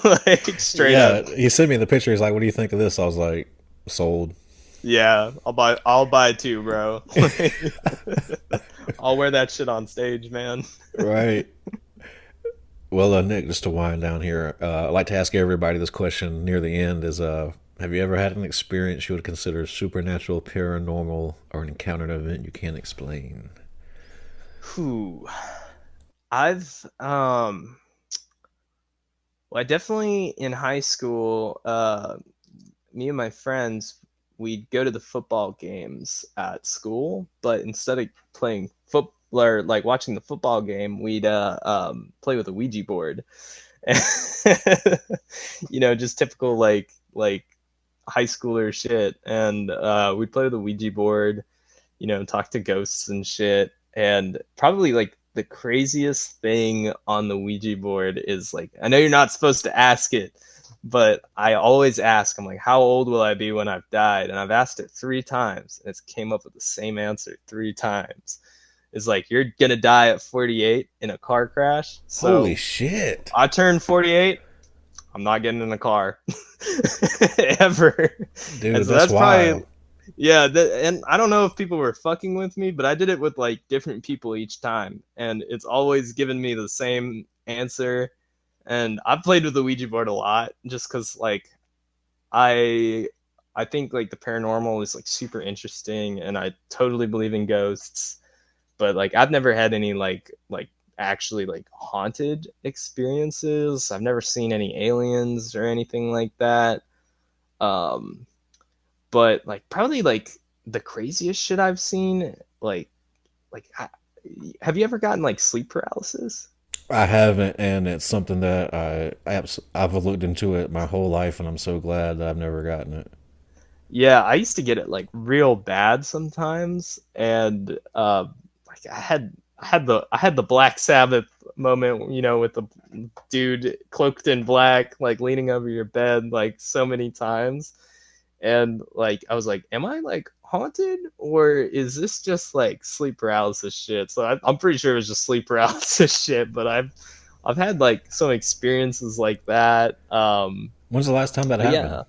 Like straight Yeah, up. he sent me the picture. He's like, "What do you think of this?" I was like, "Sold." Yeah, I'll buy two, bro. I'll wear that shit on stage, man. Right. Well, Nick, just to wind down here, I'd like to ask everybody this question near the end: is have you ever had an experience you would consider supernatural, paranormal, or an encountered event you can't explain? Whew. I've well, I definitely in high school, me and my friends, we'd go to the football games at school, but instead of playing football or like watching the football game, we'd play with a Ouija board. You know, just typical like high schooler shit. And we'd play with a Ouija board, you know, talk to ghosts and shit. And probably like the craziest thing on the Ouija board is like, I know you're not supposed to ask it, but I always ask, I'm like, how old will I be when I've died? And I've asked it 3 times and it's came up with the same answer 3 times. It's like, you're going to die at 48 in a car crash. So Holy shit, I turned 48. I'm not getting in a car ever. dude, And so that's wild. probably, yeah. And I don't know if people were fucking with me, but I did it with like different people each time. And it's always given me the same answer. And I've played with the Ouija board a lot just because like I I think like the paranormal is like super interesting and I totally believe in ghosts. But like I've never had any like actually like haunted experiences. I've never seen any aliens or anything like that. Um but like probably like the craziest shit I've seen like have you ever gotten like sleep paralysis? I haven't, and it's something that I've looked into it my whole life, and I'm so glad that I've never gotten it. Yeah, I used to get it like real bad sometimes, and like I had the Black Sabbath moment, you know, with the dude cloaked in black, like leaning over your bed, like so many times, and like I was like, am I like haunted or is this just like sleep paralysis shit? So I'm pretty sure it was just sleep paralysis shit, but I've had like some experiences like that. When's the last time that But happened? yeah.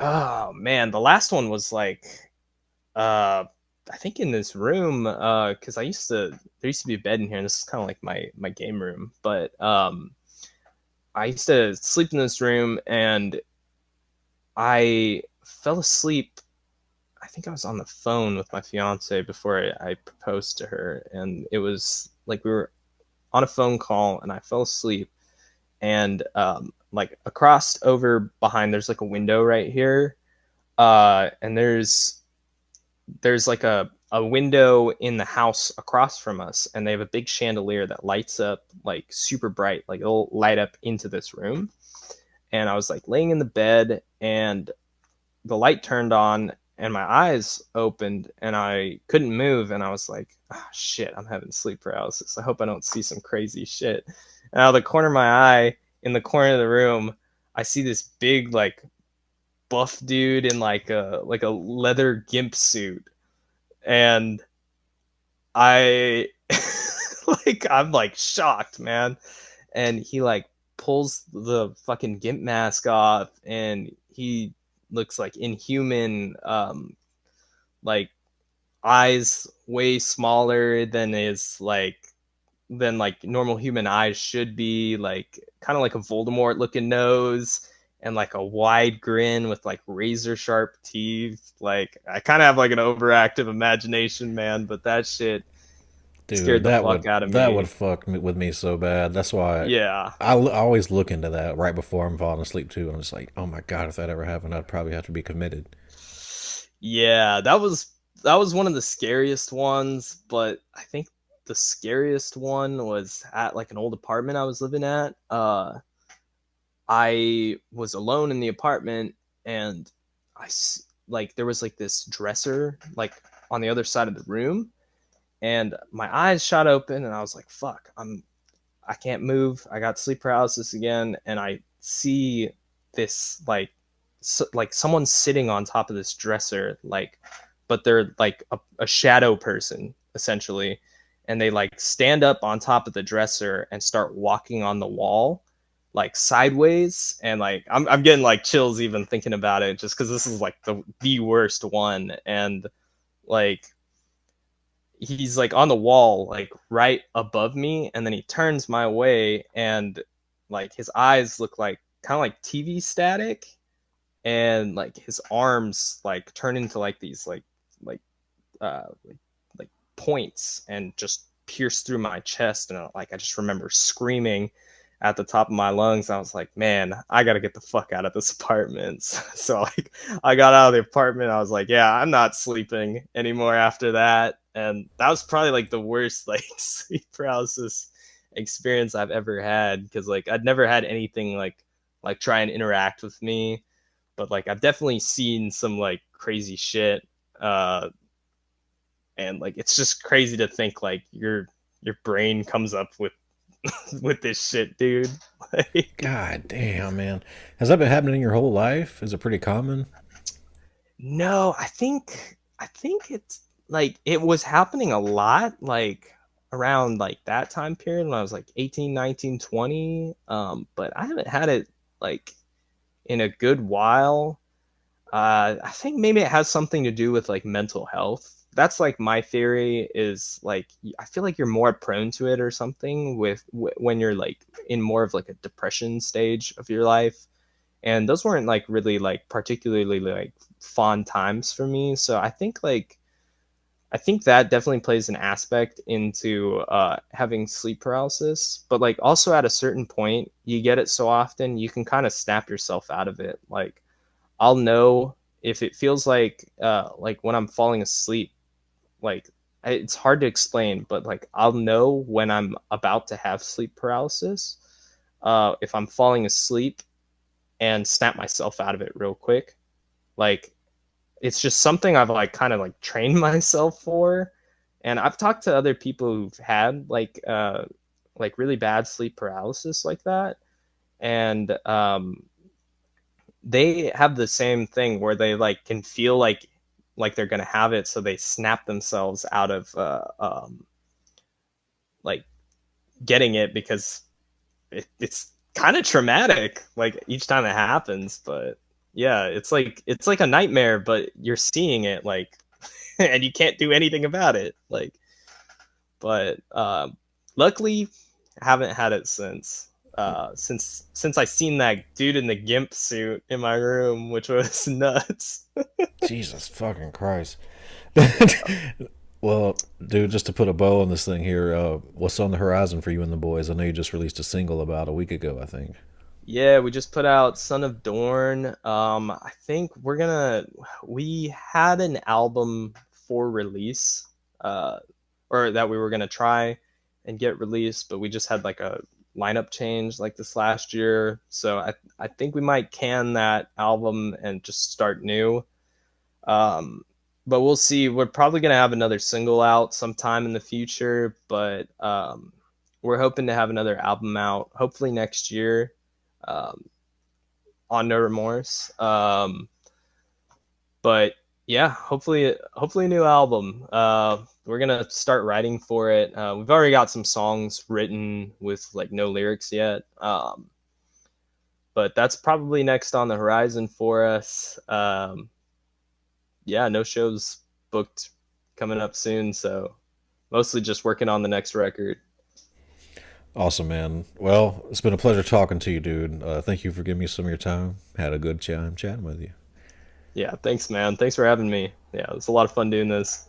Oh man, the last one was like uh I think in this room, because there used to be a bed in here, and this is kind of like my game room. But I used to sleep in this room, and I fell asleep. I think I was on the phone with my fiance before I proposed to her, and it was like we were on a phone call, and I fell asleep, and like across over behind, there's like a window right here, and there's like a window in the house across from us, and they have a big chandelier that lights up like super bright, like it'll light up into this room. And I was like laying in the bed, and the light turned on, and my eyes opened, and I couldn't move, and I was like, oh, shit, I'm having sleep paralysis. I hope I don't see some crazy shit. And out of the corner of my eye, in the corner of the room, I see this big like buff dude in like a leather gimp suit, and I like I'm like shocked, man. And he like pulls the fucking gimp mask off, and he looks like inhuman, like eyes way smaller than his than like normal human eyes should be, like kind of like a Voldemort looking nose, and like a wide grin with like razor sharp teeth. Like I kind of have like an overactive imagination, man, but that shit Dude, scared the fuck out of that me. would fuck me, with me so bad. That's why Yeah. I always look into that right before I'm falling asleep too. I'm just like, oh my god, if that ever happened, I'd probably have to be committed. Yeah, that was one of the scariest ones, but I think the scariest one was at like an old apartment I was living at. I was alone in the apartment, and like there was like this dresser like on the other side of the room, and my eyes shot open, and I was like, "Fuck, I can't move. I got sleep paralysis again," and I see this like someone sitting on top of this dresser, like, but they're like a shadow person essentially, and they like stand up on top of the dresser and start walking on the wall like sideways, and like I'm getting like chills even thinking about it, just because this is like the worst one. And like he's like on the wall like right above me, and then he turns my way, and like his eyes look like kind of like TV static, and like his arms like turn into like these like like points and just pierce through my chest. And like I just remember screaming at the top of my lungs. I was like, man, I gotta get the fuck out of this apartment. So like I got out of the apartment. I was like, yeah, I'm not sleeping anymore after that. And that was probably like the worst like sleep paralysis experience I've ever had, because like I'd never had anything like try and interact with me, but like I've definitely seen some like crazy shit. And like it's just crazy to think like your brain comes up with with this shit, dude. Like, God damn, man. Has that been happening your whole life? Is it pretty common? no, I think it's like it was happening a lot like around like that time period when I was like 18, 19, 20. But I haven't had it like in a good while. I think maybe it has something to do with like mental health. That's like my theory, is like I feel like you're more prone to it or something with when you're like in more of like a depression stage of your life. And those weren't like really like particularly like fun times for me. So I think that definitely plays an aspect into having sleep paralysis. But like also at a certain point, you get it so often you can kind of snap yourself out of it. Like I'll know if it feels like when I'm falling asleep, like it's hard to explain, but like I'll know when I'm about to have sleep paralysis, if I'm falling asleep, and snap myself out of it real quick. Like it's just something I've like kind of like trained myself for. And I've talked to other people who've had like really bad sleep paralysis like that, and they have the same thing where they like can feel like they're gonna have it, so they snap themselves out of like getting it, because it's kind of traumatic like each time it happens. But yeah, it's like a nightmare, but you're seeing it like and you can't do anything about it. Like, but luckily I haven't had it since I seen that dude in the gimp suit in my room, which was nuts. Jesus fucking Christ. Well, dude, just to put a bow on this thing here, what's on the horizon for you and the boys? I know you just released a single about a week ago, I think. Yeah, we just put out Son of Dorn. I think we had an album for release, or that we were gonna try and get released, but we just had like a lineup change like this last year. So I think we might can that album and just start new. But we'll see. We're probably gonna have another single out sometime in the future, but we're hoping to have another album out hopefully next year, um, on No Remorse. But yeah, hopefully a new album. We're gonna start writing for it. We've already got some songs written with like no lyrics yet. But that's probably next on the horizon for us. Yeah, no shows booked coming up soon, so mostly just working on the next record. Awesome, man. Well, it's been a pleasure talking to you, dude. Thank you for giving me some of your time. Had a good time chatting with you. Yeah, thanks, man. Thanks for having me. Yeah, it was a lot of fun doing this.